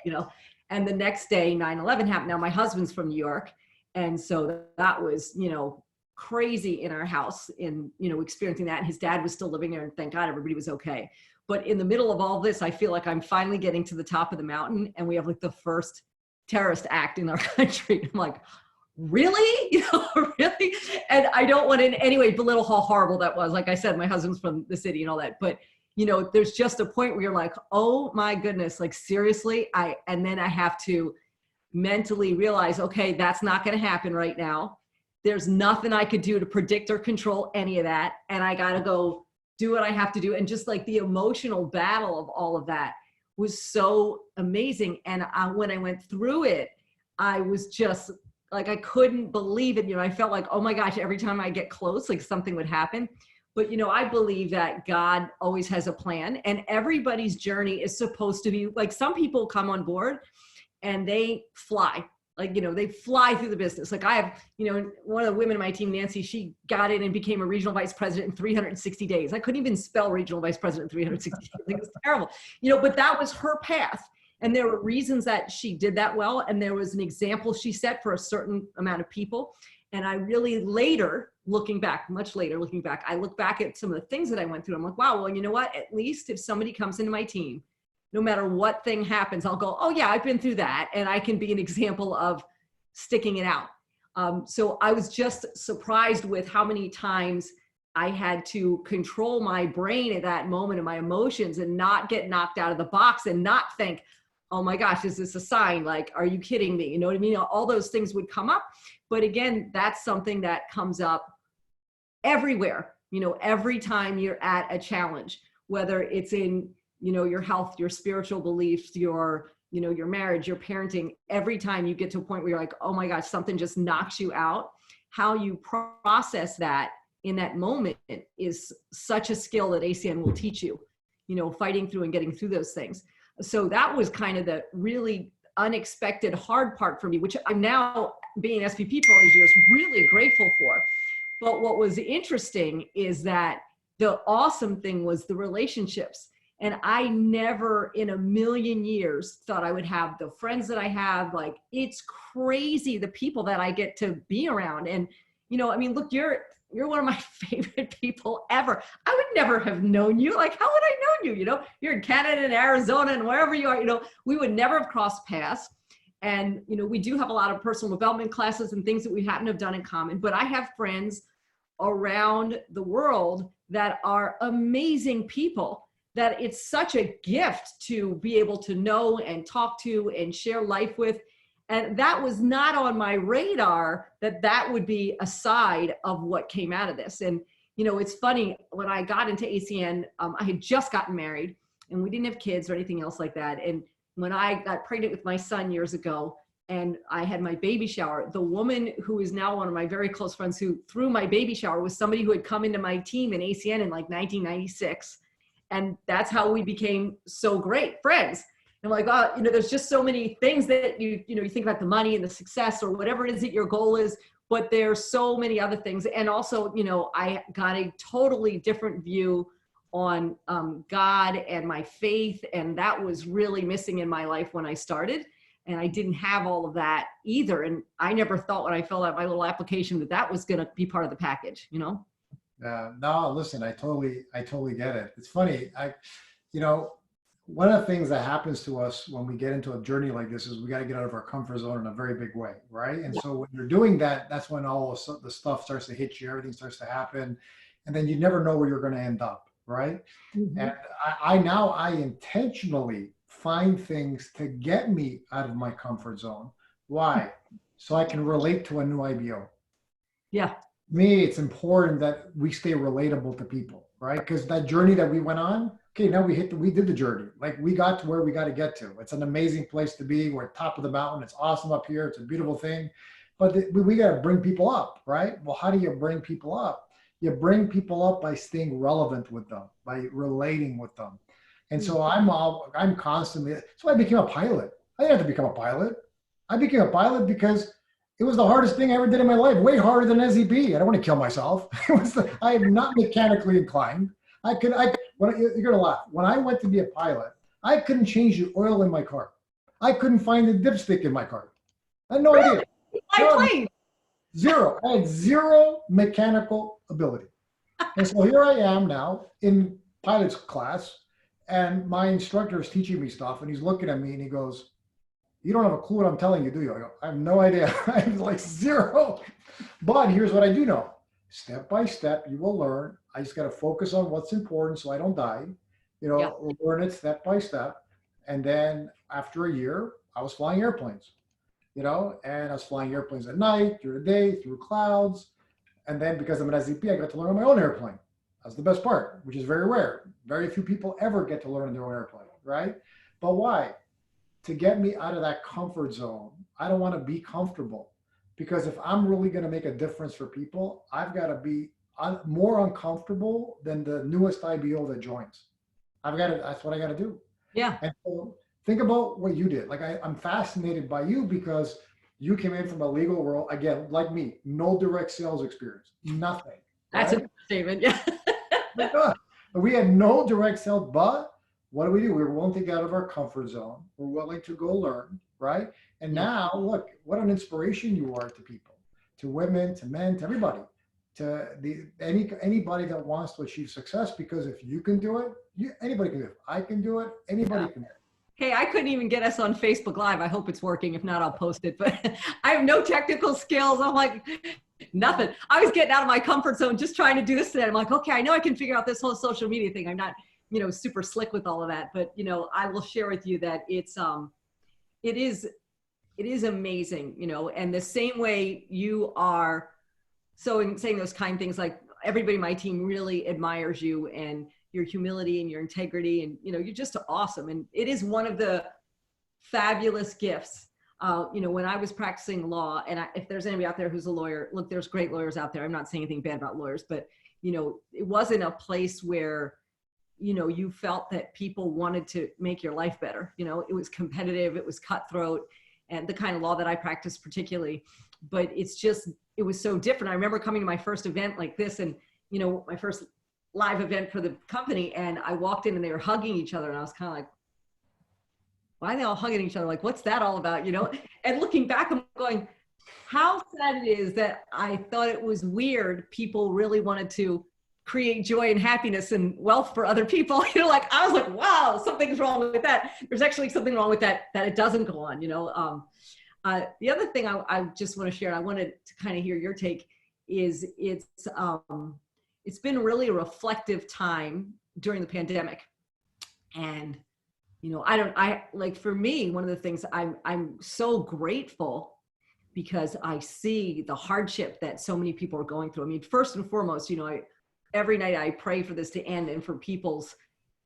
and the next day 9/11 happened. Now my husband's from New York. And so that was, crazy in our house in, experiencing that. And his dad was still living there, and thank God everybody was okay. But in the middle of all this, I feel like I'm finally getting to the top of the mountain and we have like the first terrorist act in our country. I'm like, really? Really? And I don't want to in any way belittle how horrible that was. Like I said, my husband's from the city and all that, but there's just a point where you're like, oh my goodness, like seriously, and then I have to mentally realize, okay, that's not going to happen right now. There's nothing I could do to predict or control any of that. And I got to go do what I have to do. And just like the emotional battle of all of that was so amazing. And when I went through it, I was just like, I couldn't believe it. I felt like, oh my gosh, every time I get close, like something would happen. But, I believe that God always has a plan, and everybody's journey is supposed to be like, some people come on board and they fly, like, they fly through the business. Like I have, one of the women in my team, Nancy, she got in and became a regional vice president in 360 days. I couldn't even spell regional vice president in 360 days. It was terrible, but that was her path. And there were reasons that she did that well. And there was an example she set for a certain amount of people. And I really much later looking back, I look back at some of the things that I went through. I'm like, wow, well, you know what? At least if somebody comes into my team, no matter what thing happens, I'll go, oh yeah, I've been through that. And I can be an example of sticking it out. So I was just surprised with how many times I had to control my brain at that moment and my emotions and not get knocked out of the box and not think, oh my gosh, is this a sign? Like, are you kidding me? You know what I mean? All those things would come up. But again, that's something that comes up everywhere, every time you're at a challenge, whether it's in, your health, your spiritual beliefs, your marriage, your parenting. Every time you get to a point where you're like, oh my gosh, something just knocks you out, how you process that in that moment is such a skill that ACN will teach you, fighting through and getting through those things. So that was kind of the really unexpected hard part for me, which I'm now, being an SVP for all these years, really grateful for. But what was interesting is that the awesome thing was the relationships. And I never in a million years thought I would have the friends that I have. Like, it's crazy, the people that I get to be around. And, look, you're one of my favorite people ever. I would never have known you. Like, how would I know you? You're in Canada and Arizona and wherever you are, we would never have crossed paths. And, we do have a lot of personal development classes and things that we happen to have done in common, but I have friends around the world that are amazing people that it's such a gift to be able to know and talk to and share life with. And that was not on my radar, that would be a side of what came out of this. And, it's funny, when I got into ACN, I had just gotten married. and we didn't have kids or anything else like that. And when I got pregnant with my son years ago, and I had my baby shower, the woman who is now one of my very close friends who threw my baby shower was somebody who had come into my team in ACN in like 1996. And that's how we became so great friends. And I'm like, oh, you know, there's just so many things that you think about the money and the success or whatever it is that your goal is, but there's so many other things. And also, you know, I got a totally different view on God and my faith. And that was really missing in my life when I started. And I didn't have all of that either. And I never thought when I filled out my little application that that was going to be part of the package, you know? No, listen, I totally get it. It's funny. You know, one of the things that happens to us when we get into a journey like this is we got to get out of our comfort zone in a very big way, right? And so when you're doing that, that's when all of the stuff starts to hit you, everything starts to happen, and then you never know where you're going to end up, right? And I intentionally find things to get me out of my comfort zone. Why? So I can relate to a new IBO. Yeah. Me, it's important that we stay relatable to people, right? Because that journey that we went on, okay, now we did the journey. Like we got to where we got to get to. It's an amazing place to be. We're at the top of the mountain. It's awesome up here. It's a beautiful thing. But we got to bring people up, right? Well, how do you bring people up? You bring people up by staying relevant with them, by relating with them. And so I'm constantly, so I became a pilot. I didn't have to become a pilot. I became a pilot because it was the hardest thing I ever did in my life, way harder than SVP. I don't want to kill myself. I am not mechanically inclined. You're gonna laugh. When I went to be a pilot, I couldn't change the oil in my car. I couldn't find the dipstick in my car. I had no idea. Zero. I had zero mechanical ability. And so here I am now in pilot's class, and my instructor is teaching me stuff, and he's looking at me and he goes, "You don't have a clue what I'm telling you, do you?" I go, "I have no idea." I have like zero. But here's what I do know. Step by step, you will learn. I just got to focus on what's important so I don't die. You know, learn it step by step. And then after a year, I was flying airplanes, you know, and I was flying airplanes at night, through the day, through clouds. And then because I'm an SVP, I got to learn on my own airplane. That's the best part, which is very rare. Very few people ever get to learn on their own airplane, right? But why? To get me out of that comfort zone. I don't want to be comfortable, because if I'm really going to make a difference for people, I've got to be more uncomfortable than the newest IBO that joins. That's what I got to do. Yeah. And so think about what you did. Like I'm fascinated by you because you came in from a legal world, again, like me, no direct sales experience, nothing. That's a statement. Yeah. We had no direct sales, but what do? We were willing to get out of our comfort zone. We're willing to go learn, right? And now, look, what an inspiration you are to people, to women, to men, to everybody, to anybody that wants to achieve success. Because if you can do it, anybody can do it. I can do it. Anybody can do it. Hey, I couldn't even get us on Facebook Live. I hope it's working. If not, I'll post it. But I have no technical skills. I'm like, nothing. I was getting out of my comfort zone just trying to do this today. I'm like, okay, I know I can figure out this whole social media thing. I'm not, you know, super slick with all of that. But, you know, I will share with you that it is amazing, you know, and the same way you are saying those kind things, like everybody on my team really admires you and your humility and your integrity, and, you know, you're just awesome. And it is one of the fabulous gifts. You know, when I was practicing law, and if there's anybody out there who's a lawyer, look, there's great lawyers out there. I'm not saying anything bad about lawyers, but, you know, it wasn't a place where, you know, you felt that people wanted to make your life better. You know, it was competitive, it was cutthroat, and the kind of law that I practice particularly, but it was so different. I remember coming to my first event like this, and, you know, my first live event for the company, and I walked in and they were hugging each other, and I was kind of like, why are they all hugging each other? Like, what's that all about? You know? And looking back, I'm going, how sad it is that I thought it was weird. People really wanted to create joy and happiness and wealth for other people. You know, like, I was like, wow, something's wrong with that. There's actually something wrong with that it doesn't go on, you know? The other thing I just want to share, and I wanted to kind of hear your take, is it's been really a reflective time during the pandemic. And, you know, for me, one of the things I'm so grateful, because I see the hardship that so many people are going through. I mean, first and foremost, you know, every night I pray for this to end and for people's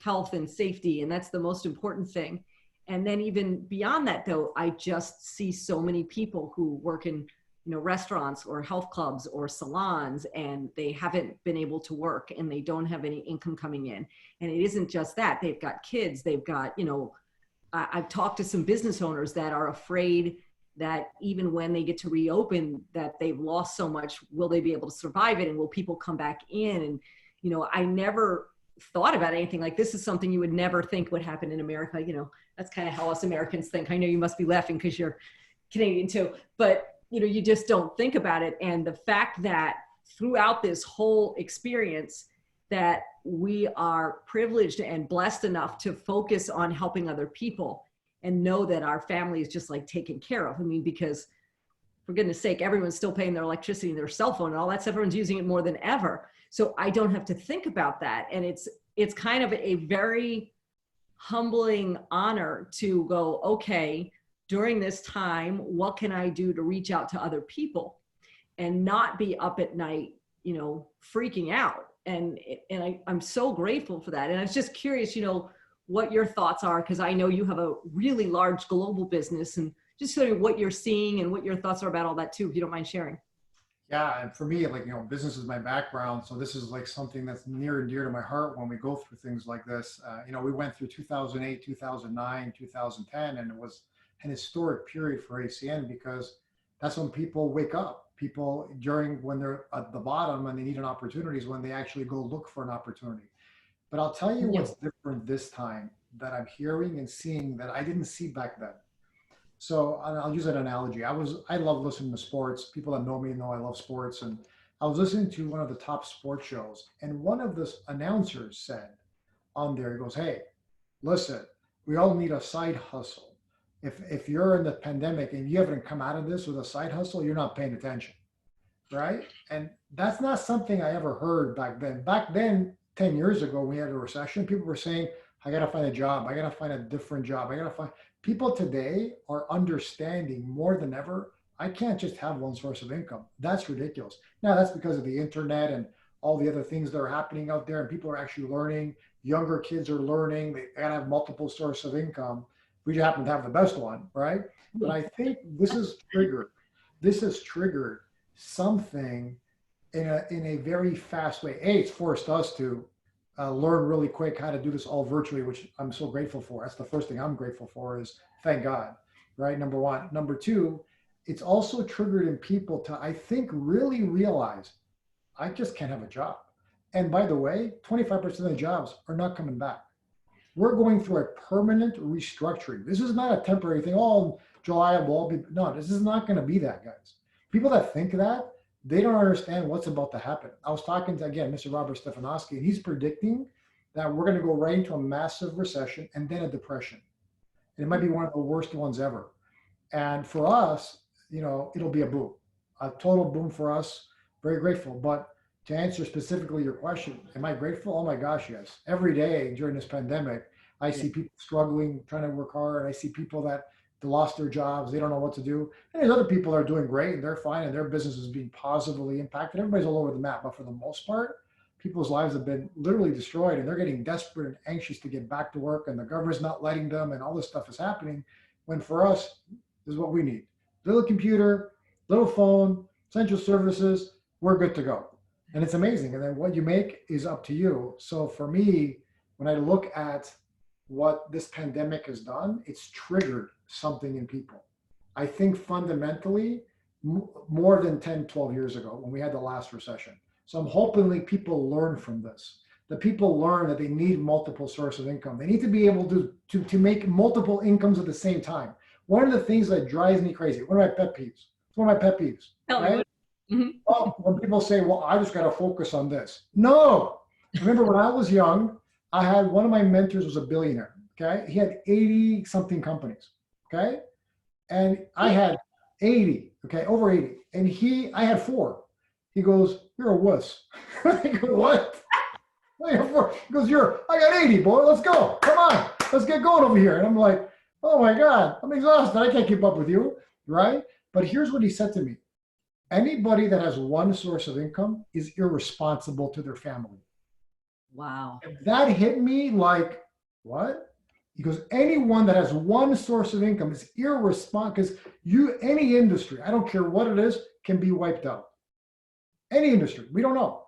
health and safety, and that's the most important thing. And then even beyond that, though, I just see so many people who work in, restaurants or health clubs or salons, and they haven't been able to work and they don't have any income coming in. And it isn't just that. They've got kids, they've got, I've talked to some business owners that are afraid that even when they get to reopen, that they've lost so much, will they be able to survive it? And will people come back in? And, I never thought about anything like this. Is something you would never think would happen in America. That's kind of how us Americans think. I know you must be laughing because you're Canadian too, but you just don't think about it. And the fact that throughout this whole experience that we are privileged and blessed enough to focus on helping other people and know that our family is just like taken care of. I mean, because for goodness sake, everyone's still paying their electricity and their cell phone and all that stuff. Everyone's using it more than ever. So I don't have to think about that. And it's kind of a very humbling honor to go, okay, during this time, what can I do to reach out to other people and not be up at night, freaking out. And I'm so grateful for that. And I was just curious, what your thoughts are, because I know you have a really large global business, and just sort of what you're seeing and what your thoughts are about all that too, if you don't mind sharing. Yeah, and for me, business is my background, so this is like something that's near and dear to my heart when we go through things like this. We went through 2008, 2009, 2010, and it was an historic period for ACN because that's when people wake up. People when they're at the bottom and they need an opportunity is when they actually go look for an opportunity. But I'll tell you what's different this time that I'm hearing and seeing that I didn't see back then. So I'll use an analogy. I love listening to sports. People that know me know I love sports. And I was listening to one of the top sports shows, and one of the announcers said on there, he goes, "Hey, listen, we all need a side hustle. If you're in the pandemic and you haven't come out of this with a side hustle, you're not paying attention." Right? And that's not something I ever heard back then. Back then, 10 years ago, when we had a recession, people were saying, I got to find a job. I got to find a different job. People today are understanding more than ever. I can't just have one source of income. That's ridiculous. Now, that's because of the internet and all the other things that are happening out there, and people are actually learning. Younger kids are learning. They got to have multiple sources of income. We just happen to have the best one, right? But I think this has triggered something in a very fast way. It's forced us to learn really quick how to do this all virtually, which I'm so grateful for. That's the first thing I'm grateful for, is thank God, right? Number one. Number two, it's also triggered in people to, I think, really realize I just can't have a job. And by the way, 25% of the jobs are not coming back. We're going through a permanent restructuring. This is not a temporary thing. Oh, July will all be, no, this is not going to be that, guys. People that think that, they don't understand what's about to happen. I was talking to, again, Mr. Robert Stefanowski, and he's predicting that we're going to go right into a massive recession and then a depression. And it might be one of the worst ones ever. And for us, it'll be a boom, a total boom for us. Very grateful. But to answer specifically your question, am I grateful? Oh my gosh, yes. Every day during this pandemic, I see people struggling, trying to work hard. I see people that lost their jobs. They don't know what to do. And there's other people that are doing great and they're fine and their business is being positively impacted. Everybody's all over the map. But for the most part, people's lives have been literally destroyed and they're getting desperate and anxious to get back to work, and the government's not letting them, and all this stuff is happening. When for us, this is what we need. Little computer, little phone, essential services, we're good to go. And it's amazing. And then what you make is up to you. So for me, when I look at what this pandemic has done, it's triggered something in people. I think fundamentally more than 10, 12 years ago when we had the last recession. So I'm hoping people learn from this. The people learn that they need multiple sources of income. They need to be able to make multiple incomes at the same time. One of the things that drives me crazy, one of my pet peeves, it's one of my pet peeves. Right? Mm-hmm. Oh, when people say, well, I just got to focus on this. No. Remember when I was young, I had one of my mentors was a billionaire. Okay. He had 80 something companies. Okay. And I had 80. Okay. Over 80. And I had 4. He goes, you're a wuss. I go, what? I got 4. He goes, I got 80, boy. Let's go. Come on. Let's get going over here. And I'm like, oh my God, I'm exhausted. I can't keep up with you. Right. But here's what he said to me. Anybody that has one source of income is irresponsible to their family. Wow. And that hit me like, what? He goes, anyone that has one source of income is irresponsible because any industry, I don't care what it is, can be wiped out. Any industry, we don't know.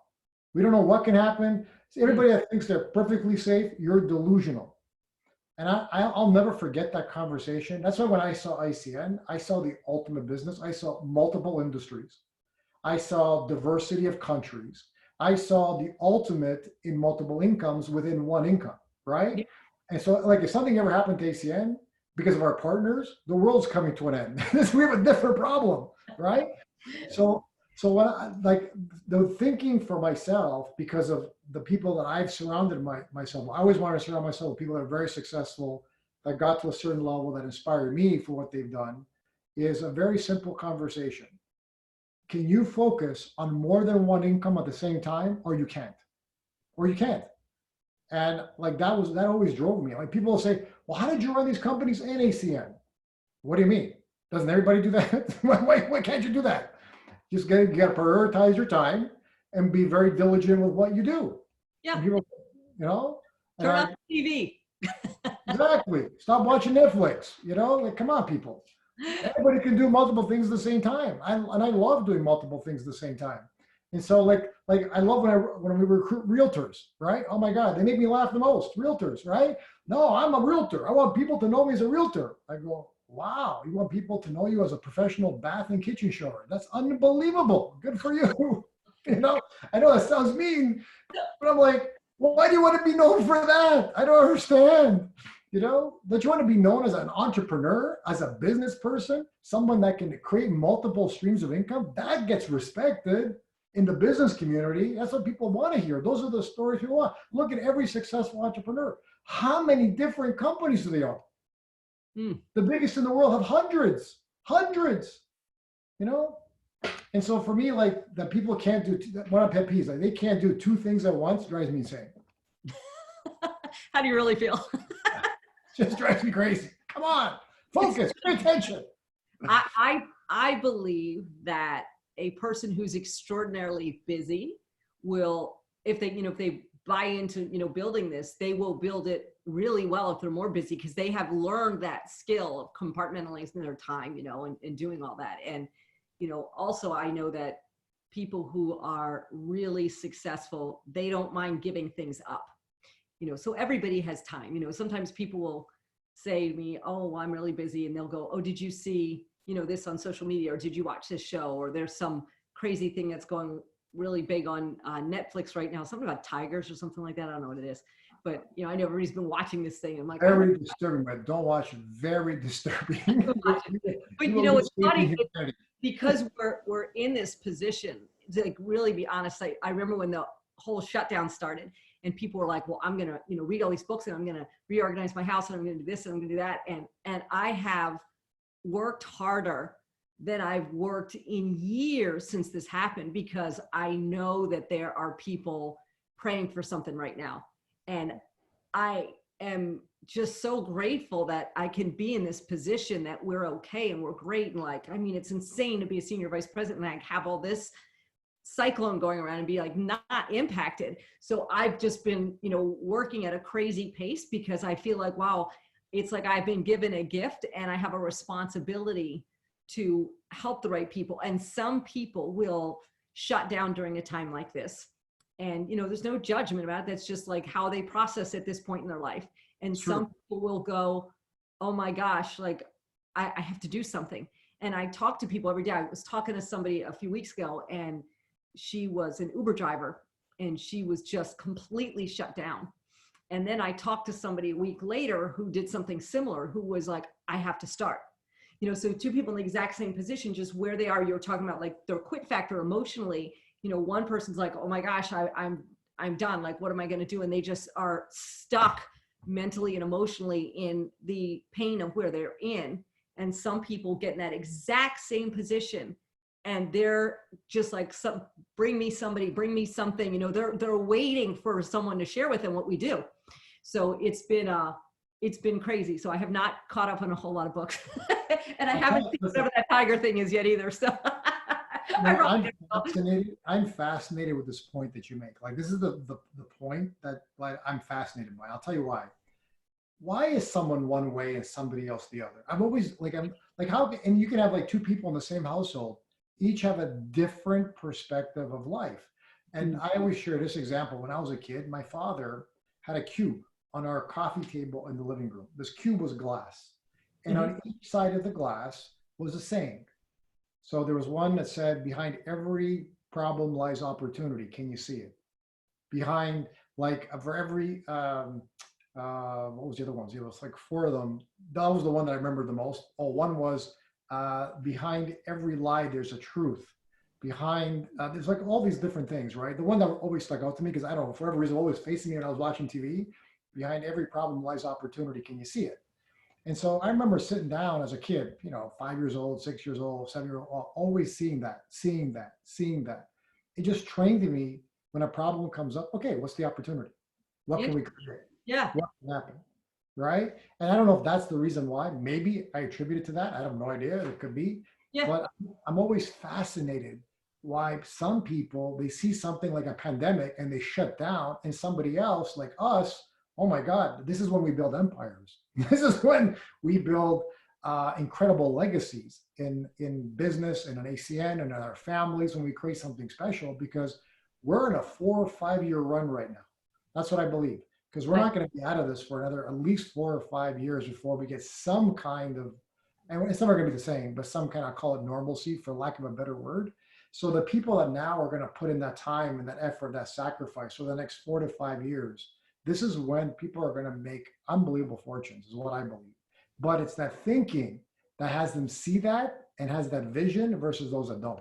We don't know what can happen. So everybody that thinks they're perfectly safe, you're delusional. And I'll never forget that conversation. That's why when I saw ICN, I saw the ultimate business. I saw multiple industries. I saw diversity of countries. I saw the ultimate in multiple incomes within one income, right? Yeah. And so like if something ever happened to ACN because of our partners, the world's coming to an end. We have a different problem, right? So when like the thinking for myself, because of the people that I've surrounded myself, I always want to surround myself with people that are very successful, that got to a certain level, that inspired me for what they've done, is a very simple conversation. Can you focus on more than one income at the same time, or you can't? Or you can't. And like that always drove me. Like people will say, well, how did you run these companies in ACN? What do you mean? Doesn't everybody do that? Why can't you do that? You got to prioritize your time and be very diligent with what you do. Yeah. People, turn off the TV. Exactly. Stop watching Netflix. Like, come on, people. Everybody can do multiple things at the same time. I love doing multiple things at the same time. And so like I love when we recruit realtors, right? Oh my God, they make me laugh the most. Realtors, right? No, I'm a realtor. I want people to know me as a realtor. I go, wow, you want people to know you as a professional bath and kitchen shower. That's unbelievable. Good for you. I know that sounds mean, but I'm like, well, why do you want to be known for that? I don't understand. Don't you want to be known as an entrepreneur, as a business person, someone that can create multiple streams of income? That gets respected in the business community. That's what people want to hear. Those are the stories people want. Look at every successful entrepreneur. How many different companies do they own? The biggest in the world have hundreds. And so for me, like that people can't do one of pet peeves, like they can't do two things at once, drives me insane. How do you really feel? Just drives me crazy. Come on, focus, pay attention. I believe that a person who's extraordinarily busy will, if they buy into, building this, they will build it really well if they're more busy, because they have learned that skill of compartmentalizing their time, and doing all that. And, also I know that people who are really successful, they don't mind giving things up, so everybody has time. Sometimes people will say to me, oh, well, I'm really busy. And they'll go, oh, did you see, this on social media, or did you watch this show, or there's some crazy thing that's going really big on Netflix right now, something about tigers or something like that. I don't know what it is, but I know everybody's been watching this thing. I'm like, very disturbing, but don't watch it. Very disturbing. But it's funny because we're in this position to like really be honest. I remember when the whole shutdown started and people were like, well, I'm going to, read all these books and I'm going to reorganize my house and I'm going to do this and I'm going to do that. And I have worked harder than I've worked in years since this happened, because I know that there are people praying for something right now. And I am just so grateful that I can be in this position, that we're okay and we're great. And it's insane to be a senior vice president and I have all this cyclone going around and be like not impacted. So I've just been, working at a crazy pace, because I feel like, wow, it's like I've been given a gift and I have a responsibility to help the right people. And some people will shut down during a time like this. And, there's no judgment about it. That's just like how they process at this point in their life. And some people will go, oh my gosh, like I have to do something. And I talk to people every day. I was talking to somebody a few weeks ago and she was an Uber driver and she was just completely shut down. And then I talked to somebody a week later who did something similar, who was like, I have to start. So two people in the exact same position, just where they are. You're talking about like their quit factor emotionally. One person's like, oh my gosh, I'm done. Like, what am I going to do? And they just are stuck mentally and emotionally in the pain of where they're in. And some people get in that exact same position and they're just like, bring me somebody, bring me something, they're waiting for someone to share with them what we do. So it's been crazy. So I have not caught up on a whole lot of books and I haven't seen whatever that tiger thing is yet either. So No, I'm fascinated with this point that you make. Like, this is the point that, like, I'm fascinated by. I'll tell you why. Why is someone one way and somebody else the other? I'm like, how, and you can have like two people in the same household, each have a different perspective of life. And I always share this example. When I was a kid, my father had a cube on our coffee table in the living room. This cube was glass. And on each side of the glass was a saying. So there was one that said, behind every problem lies opportunity. Can you see it? Behind, like, for every, what was the other ones? It was like four of them. That was the one that I remember the most. Oh, one was, behind every lie, there's a truth. Behind, there's like all these different things, right? The one that always stuck out to me, because I don't know, for whatever reason, always facing me when I was watching TV, behind every problem lies opportunity. Can you see it? And so I remember sitting down as a kid, 5 years old, 6 years old, 7 year old, always seeing that, seeing that, seeing that. It just trained me when a problem comes up. Okay, what's the opportunity? What can we create? Yeah. What can happen? Right? And I don't know if that's the reason why. Maybe I attribute it to that. I have no idea. It could be. Yeah. But I'm always fascinated why some people, they see something like a pandemic and they shut down, and somebody else like us, oh my God, this is when we build empires. This is when we build incredible legacies in business and in ACN and in our families, when we create something special, because we're in a 4 or 5 year run right now. That's what I believe, because we're not going to be out of this for another at least 4 or 5 years before we get some kind of, and it's never going to be the same, but some kind of, call it normalcy, for lack of a better word. So the people that now are going to put in that time and that effort, that sacrifice for the next 4 to 5 years, this is when people are going to make unbelievable fortunes, is what I believe. But it's that thinking that has them see that and has that vision versus those that don't.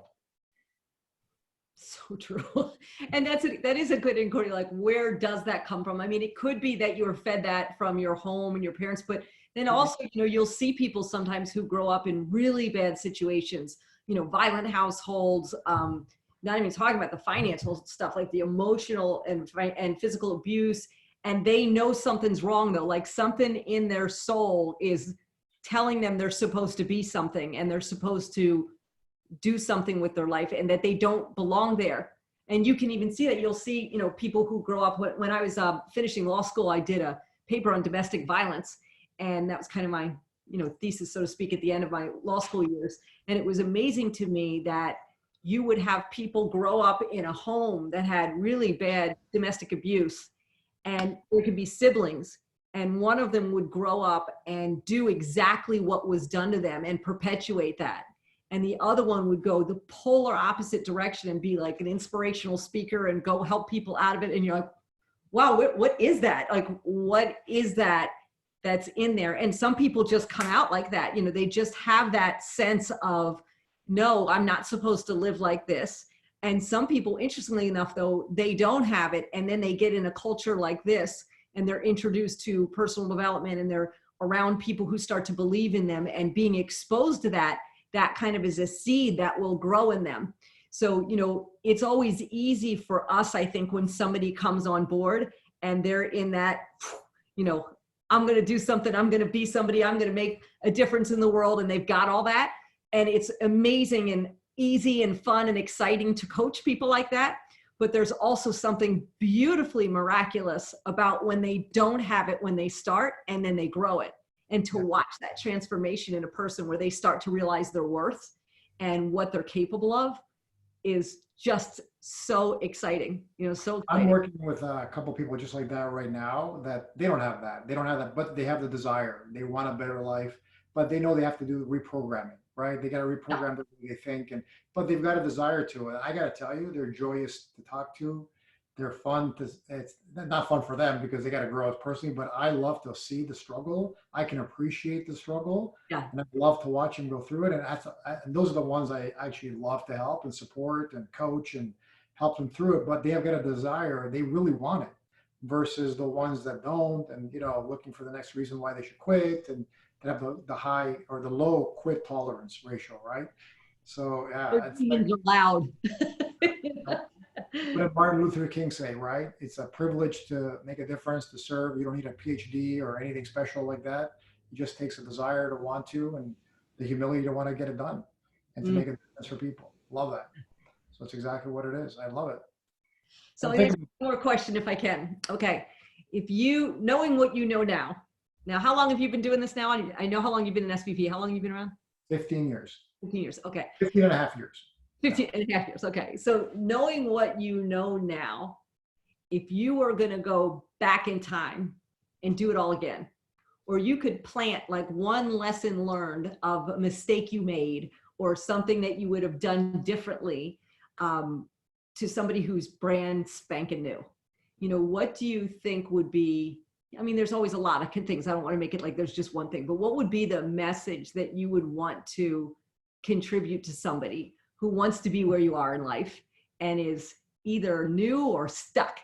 So true. And that is a good inquiry. Like, where does that come from? I mean, it could be that you were fed that from your home and your parents, but then also, you'll see people sometimes who grow up in really bad situations, violent households, not even talking about the financial stuff, like the emotional and physical abuse. And they know something's wrong, though, like something in their soul is telling them they're supposed to be something and they're supposed to do something with their life, and that they don't belong there. And you can even see that. You'll see, people who grow up. When I was finishing law school, I did a paper on domestic violence, and that was kind of my, thesis, so to speak, at the end of my law school years. And it was amazing to me that you would have people grow up in a home that had really bad domestic abuse, and there could be siblings, and one of them would grow up and do exactly what was done to them and perpetuate that. And the other one would go the polar opposite direction and be like an inspirational speaker and go help people out of it. And you're like, wow, what is that? Like, what is that that's in there? And some people just come out like that. They just have that sense of, no, I'm not supposed to live like this. And some people, interestingly enough, though, they don't have it. And then they get in a culture like this, and they're introduced to personal development, and they're around people who start to believe in them, and being exposed to that kind of is a seed that will grow in them. So, it's always easy for us, I think, when somebody comes on board and they're in that, I'm going to do something, I'm going to be somebody, I'm going to make a difference in the world, and they've got all that. And it's amazing and easy and fun and exciting to coach people like that. But there's also something beautifully miraculous about when they don't have it when they start, and then they grow it. And to watch that transformation in a person where they start to realize their worth and what they're capable of is just so exciting, so exciting. I'm working with a couple of people just like that right now, that they don't have that. They don't have that, but they have the desire. They want a better life, but they know they have to do reprogramming, right? They got to reprogram the way they think, but they've got a desire to it. I got to tell you, they're joyous to talk to. They're fun it's not fun for them because they got to grow as personally, but I love to see the struggle. I can appreciate the struggle, and I love to watch them go through it. And those are the ones I actually love to help and support and coach and help them through it. But they have got a desire; they really want it, versus the ones that don't, and looking for the next reason why they should quit, and they have the high or the low quit tolerance ratio, right? So it's like, loud. What did Martin Luther King say, right? It's a privilege to make a difference, to serve. You don't need a PhD or anything special like that. It just takes a desire to want to, and the humility to want to get it done and to make a difference for people. Love that. So that's exactly what it is. I love it. So I'm I'll ask thinking one more question if I can. Okay. If you, knowing what you know now, how long have you been doing this now? I know how long you've been an SVP. How long have you been around? 15 years, 15 years. Okay. 15 and a half years. 15 and a half years. Okay. So knowing what you know now, if you were going to go back in time and do it all again, or you could plant like one lesson learned of a mistake you made or something that you would have done differently, to somebody who's brand spanking new, what do you think would be, I mean, there's always a lot of things. I don't want to make it like there's just one thing, but what would be the message that you would want to contribute to somebody who wants to be where you are in life and is either new or stuck,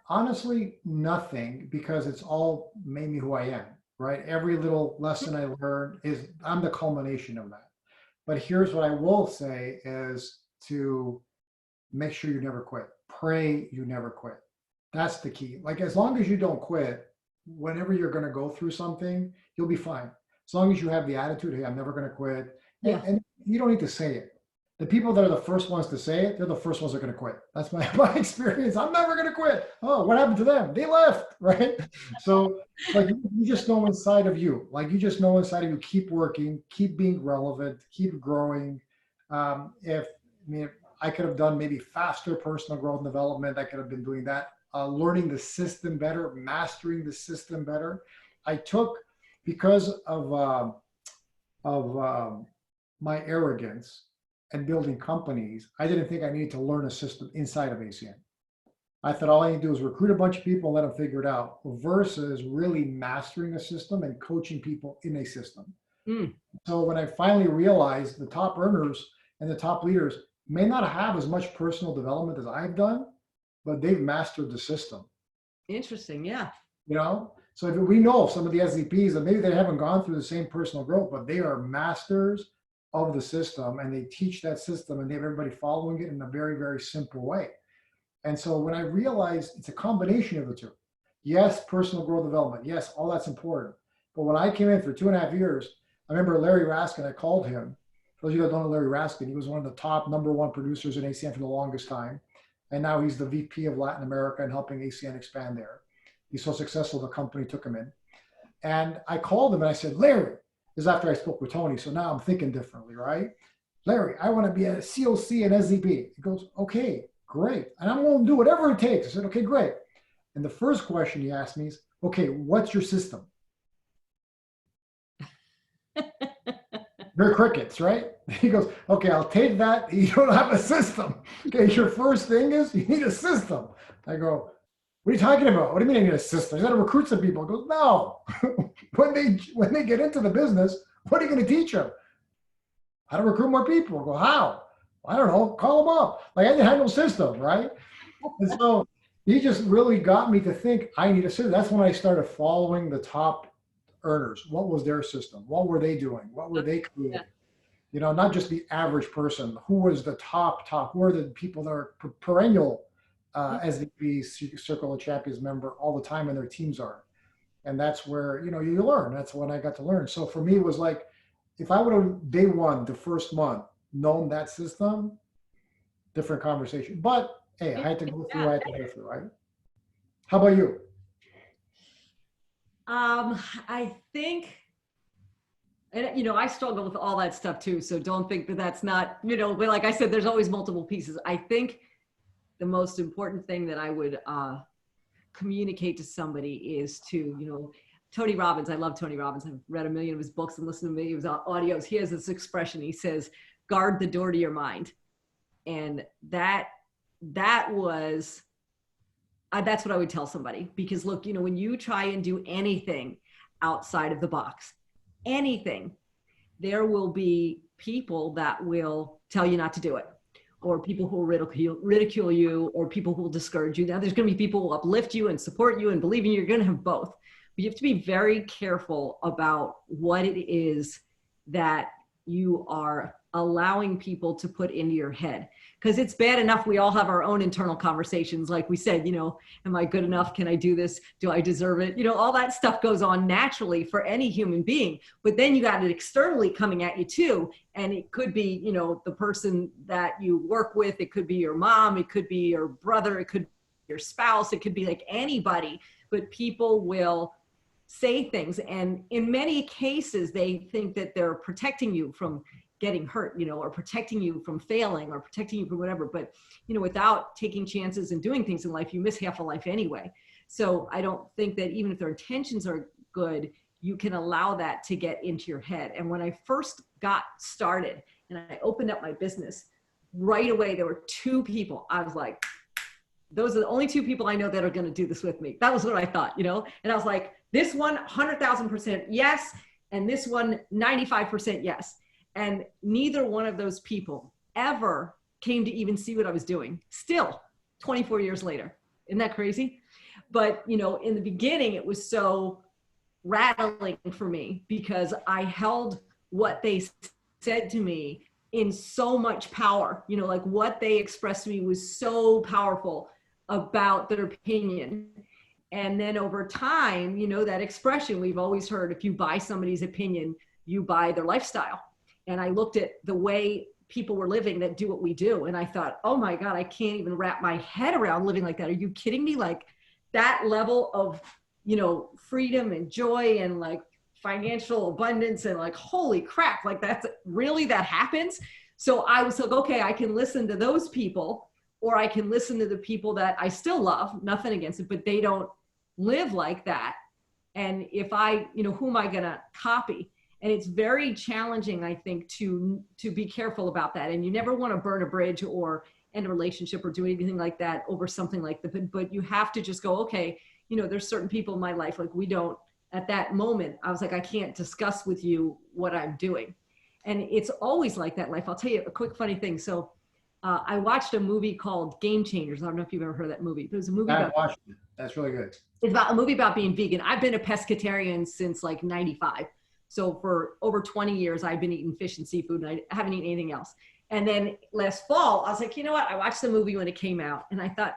Honestly, nothing, because it's all made me who I am, right? Every little lesson I learned I'm the culmination of that. But here's what I will say is to make sure you never quit. Pray you never quit. That's the key. Like, as long as you don't quit, whenever you're going to go through something, you'll be fine. As long as you have the attitude, hey, I'm never going to quit. Yeah. And you don't need to say it. The people that are the first ones to say it, they're the first ones that are going to quit. That's my experience. I'm never going to quit. Oh, what happened to them? They left, right? So like, you just know inside of you, keep working, keep being relevant, keep growing. If I could have done maybe faster personal growth and development, I could have been doing that. Learning the system better, mastering the system better. I took, because of my arrogance and building companies, I didn't think I needed to learn a system inside of ACN. I thought all I need to do is recruit a bunch of people and let them figure it out, versus really mastering a system and coaching people in a system. So when I finally realized the top earners and the top leaders may not have as much personal development as I've done, but they've mastered the system. Interesting. Yeah. So if we know some of the SVPs that maybe they haven't gone through the same personal growth, but they are masters of the system, and they teach that system, and they have everybody following it in a very, very simple way. And so when I realized it's a combination of the two, yes, personal growth development, yes, all that's important. But when I came in for 2.5 years, I remember Larry Raskin, I called him. For those of you that don't know Larry Raskin, he was one of the top #1 producers in ACN for the longest time. And now he's the VP of Latin America and helping ACN expand there. He's so successful, the company took him in. And I called him and I said, Larry, this is after I spoke with Tony, so now I'm thinking differently, right? Larry, I want to be a COC and SVP. He goes, okay, great. And I'm going to do whatever it takes. I said, okay, great. And the first question he asked me is, okay, what's your system? They're crickets, right? He goes, okay, I'll take that. You don't have a system. Okay, your first thing is you need a system. I go, what are you talking about? What do you mean I need a system? You got to recruit some people. He goes, no. when they get into the business, what are you going to teach them? How to recruit more people. I go, how? I don't know. Call them up. Like, I didn't have no system, right? And so he just really got me to think I need a system. That's when I started following the top earners. What was their system? What were they doing? What were they creating? Yeah. Not just the average person. Who was the top? Who are the people that are perennial SVP Circle of Champions member all the time, and their teams are. And that's where, you learn. That's when I got to learn. So for me, it was like, if I would have day one, the first month, known that system, different conversation. But hey, I had to go through, right? How about you? I think, and I struggle with all that stuff too. So don't think that that's not, but like I said, there's always multiple pieces. I think the most important thing that I would communicate to somebody is to, Tony Robbins. I love Tony Robbins. I've read a million of his books and listened to many of his audios. He has this expression. He says, guard the door to your mind. And that's what I would tell somebody, because look, when you try and do anything outside of the box, anything, there will be people that will tell you not to do it, or people who will ridicule you, or people who will discourage you. Now there's going to be people who will uplift you and support you and believe in you. You're going to have both. But you have to be very careful about what it is that you are allowing people to put into your head. Because it's bad enough we all have our own internal conversations. Like we said, am I good enough? Can I do this? Do I deserve it? All that stuff goes on naturally for any human being. But then you got it externally coming at you too. And it could be, the person that you work with. It could be your mom. It could be your brother. It could be your spouse. It could be like anybody. But people will say things. And in many cases, they think that they're protecting you from getting hurt, or protecting you from failing or protecting you from whatever. But, without taking chances and doing things in life, you miss half a life anyway. So I don't think that even if their intentions are good, you can allow that to get into your head. And when I first got started and I opened up my business, right away, there were two people. I was like, those are the only two people I know that are going to do this with me. That was what I thought, and I was like, this one, 100,000% yes. And this one, 95% yes. And neither one of those people ever came to even see what I was doing. Still, 24 years later. Isn't that crazy? But, in the beginning, it was so rattling for me because I held what they said to me in so much power. Like what they expressed to me was so powerful about their opinion. And then over time, that expression we've always heard, if you buy somebody's opinion, you buy their lifestyle. And I looked at the way people were living that do what we do. And I thought, oh my God, I can't even wrap my head around living like that. Are you kidding me? Like that level of, freedom and joy and like financial abundance and like, holy crap, like that's really, that happens. So I was like, okay, I can listen to those people, or I can listen to the people that I still love, nothing against it, but they don't live like that. And if I, who am I going to copy? And it's very challenging, I think, to be careful about that. And you never want to burn a bridge or end a relationship or do anything like that over something like that. But you have to just go, okay, there's certain people in my life, like we don't, at that moment, I was like, I can't discuss with you what I'm doing. And it's always like that in life. I'll tell you a quick funny thing. So I watched a movie called Game Changers. I don't know if you've ever heard of that movie. It was a movie I watched it. That's really good. It's about a movie about being vegan. I've been a pescatarian since like 95. So for over 20 years, I've been eating fish and seafood, and I haven't eaten anything else. And then last fall, I was like, you know what? I watched the movie when it came out, and I thought,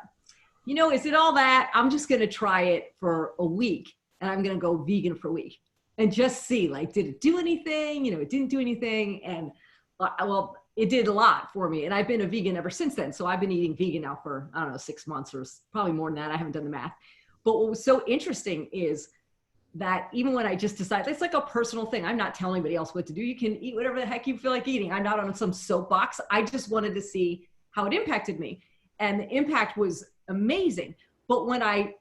is it all that? I'm just going to try it for a week, and I'm going to go vegan for a week and just see, like, did it do anything? It didn't do anything. And well, it did a lot for me. And I've been a vegan ever since then. So I've been eating vegan now for, I don't know, 6 months or probably more than that. I haven't done the math. But what was so interesting is that even when I just decided, it's like a personal thing. I'm not telling anybody else what to do. You can eat whatever the heck you feel like eating. I'm not on some soapbox. I just wanted to see how it impacted me. And the impact was amazing. But when it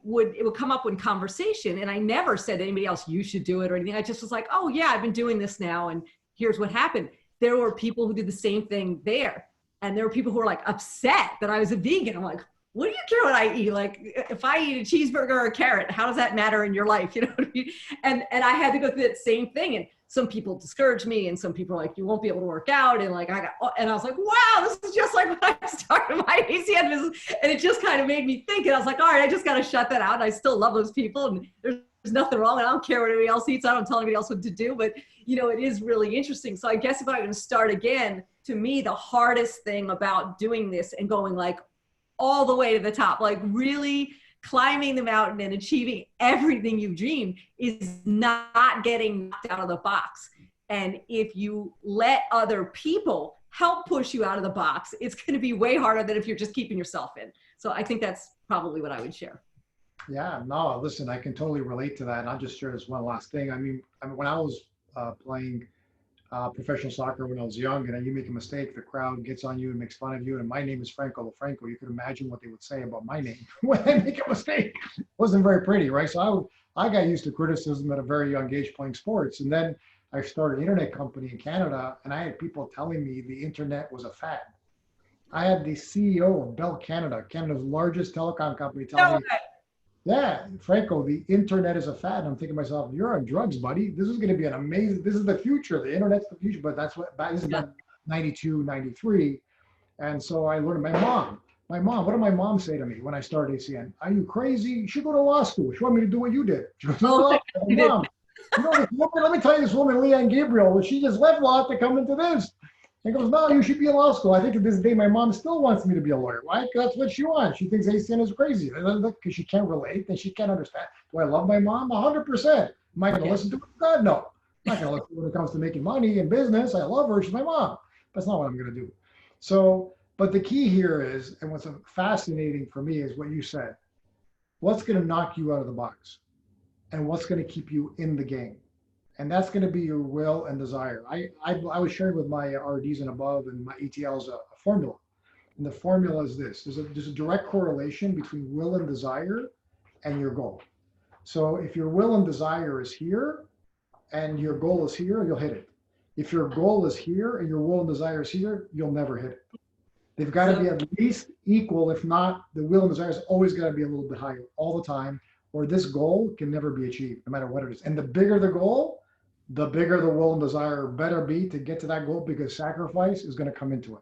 would come up in conversation, and I never said to anybody else, you should do it or anything. I just was like, oh yeah, I've been doing this now. And here's what happened. There were people who did the same thing there. And there were people who were like upset that I was a vegan. I'm like, what do you care what I eat? Like, if I eat a cheeseburger or a carrot, how does that matter in your life? You know what I mean? And I had to go through that same thing. And some people discouraged me, and some people are like, you won't be able to work out. And like, I was like, wow, this is just like when I started my ACN business. And it just kind of made me think. And I was like, all right, I just got to shut that out. And I still love those people, and there's nothing wrong. And I don't care what anybody else eats. I don't tell anybody else what to do. But it is really interesting. So I guess if I can start again, to me, the hardest thing about doing this and going like all the way to the top, like really climbing the mountain and achieving everything you've dreamed, is not getting knocked out of the box. And if you let other people help push you out of the box, it's going to be way harder than if you're just keeping yourself in. So I think that's probably what I would share. Yeah, no, listen, I can totally relate to that. And I'll just share this one last thing. I mean, when I was playing professional soccer when I was young, and then you make a mistake, the crowd gets on you and makes fun of you. And my name is Franco LoFranco. You can imagine what they would say about my name when I make a mistake. It wasn't very pretty, right? So I got used to criticism at a very young age playing sports. And then I started an internet company in Canada, and I had people telling me the internet was a fad. I had the CEO of Bell Canada, Canada's largest telecom company, telling me, yeah, Franco, the internet is a fad. And I'm thinking to myself, you're on drugs, buddy. This is going to be this is the future. The internet's the future. But this is about 92, 93. And so I learned my mom, what did my mom say to me when I started ACN? Are you crazy? You should go to law school. She wanted me to do what you did. She goes, Mom, this woman, let me tell you, this woman, Leanne Gabriel, she just left law to come into this. He goes, no, you should be in law school. I think to this day, my mom still wants me to be a lawyer. Why? Because that's what she wants. She thinks ACN is crazy because she can't relate and she can't understand. Do I love my mom? 100%. Am I going to listen to her? God, no. I'm not going to listen when it comes to making money and business. I love her. She's my mom. That's not what I'm going to do. So, but the key here is, and what's fascinating for me is what you said. What's going to knock you out of the box? And what's going to keep you in the game? And that's going to be your will and desire. I was sharing with my RDs and above and my ETLs a formula. And the formula is this. There's a direct correlation between will and desire and your goal. So if your will and desire is here and your goal is here, you'll hit it. If your goal is here and your will and desire is here, you'll never hit it. They've got to be at least equal. If not, the will and desire is always got to be a little bit higher all the time, or this goal can never be achieved, no matter what it is. And the bigger the goal, the bigger the will and desire better be to get to that goal, because sacrifice is going to come into it.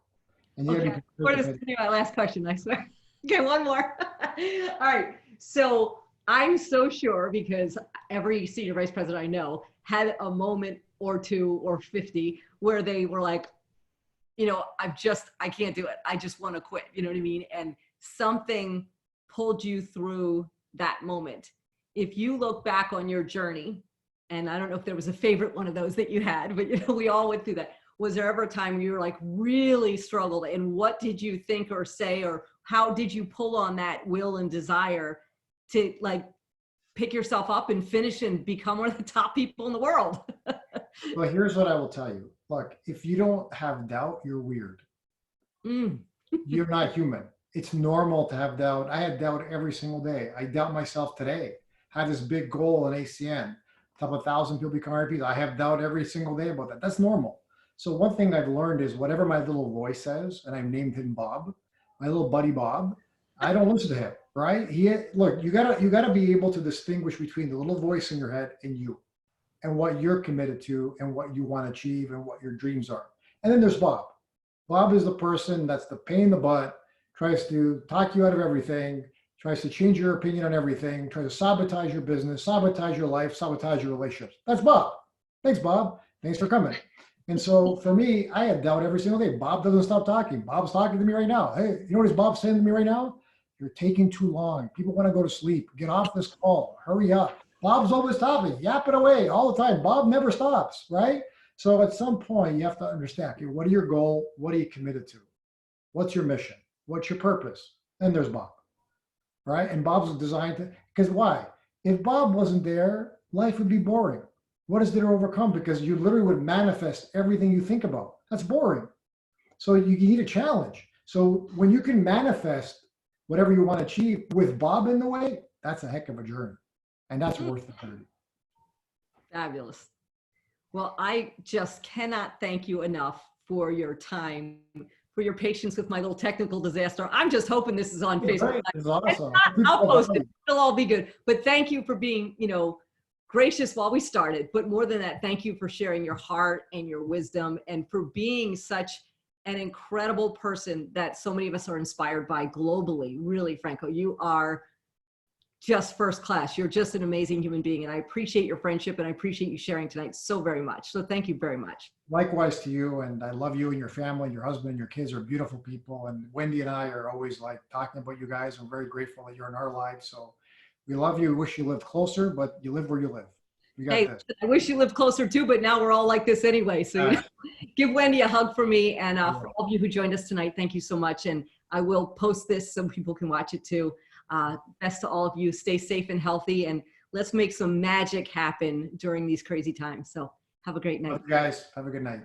And you okay, this is my last question, I swear. Okay, one more. All right, so I'm so sure, because every senior vice president I know had a moment or two or 50 where they were like, you know, I can't do it. I just want to quit. You know what I mean? And something pulled you through that moment. If you look back on your journey, and I don't know if there was a favorite one of those that you had, but you know, we all went through that. Was there ever a time where you were like really struggled, and what did you think or say, or how did you pull on that will and desire to like pick yourself up and finish and become one of the top people in the world? Well, here's what I will tell you. Look, if you don't have doubt, you're weird. You're not human. It's normal to have doubt. I had doubt every single day. I doubt myself today. I had this big goal in ACN. Top 1,000 people become RPs. I have doubt every single day about that. That's normal. So one thing I've learned is whatever my little voice says, and I've named him Bob, my little buddy Bob, I don't listen to him, right? Look, you gotta be able to distinguish between the little voice in your head and you, and what you're committed to and what you want to achieve and what your dreams are. And then there's Bob. Bob is the person that's the pain in the butt, tries to talk you out of everything, tries to change your opinion on everything, tries to sabotage your business, sabotage your life, sabotage your relationships. That's Bob. Thanks, Bob. Thanks for coming. And so for me, I had doubt every single day. Bob doesn't stop talking. Bob's talking to me right now. Hey, you know what is Bob saying to me right now? You're taking too long. People want to go to sleep. Get off this call. Hurry up. Bob's always talking, yapping away all the time. Bob never stops, right? So at some point, you have to understand, okay, what are your goal? What are you committed to? What's your mission? What's your purpose? And there's Bob, right? And Bob's designed to, because why? If Bob wasn't there, life would be boring. What is there to overcome? Because you literally would manifest everything you think about. That's boring. So you need a challenge. So when you can manifest whatever you want to achieve with Bob in the way, that's a heck of a journey. And that's worth the journey. Fabulous. Well, I just cannot thank you enough for your time, for your patience with my little technical disaster. I'm just hoping this is on Facebook. Right. It's awesome. I'll post it. It'll all be good. But thank you for being, you know, gracious while we started. But more than that, thank you for sharing your heart and your wisdom, and for being such an incredible person that so many of us are inspired by globally. Really, Franco, you are just first class. You're just an amazing human being. And I appreciate your friendship, and I appreciate you sharing tonight so very much. So thank you very much. Likewise to you. And I love you and your family, your husband, and your kids are beautiful people. And Wendy and I are always like talking about you guys. I'm very grateful that you're in our lives. So we love you. We wish you lived closer, but you live where you live. You got this. I wish you lived closer too, but now we're all like this anyway. So give Wendy a hug for me. And for all of you who joined us tonight, thank you so much. And I will post this so people can watch it too. Best to all of you. Stay safe and healthy, and let's make some magic happen during these crazy times. So have a great night. Guys, have a good night.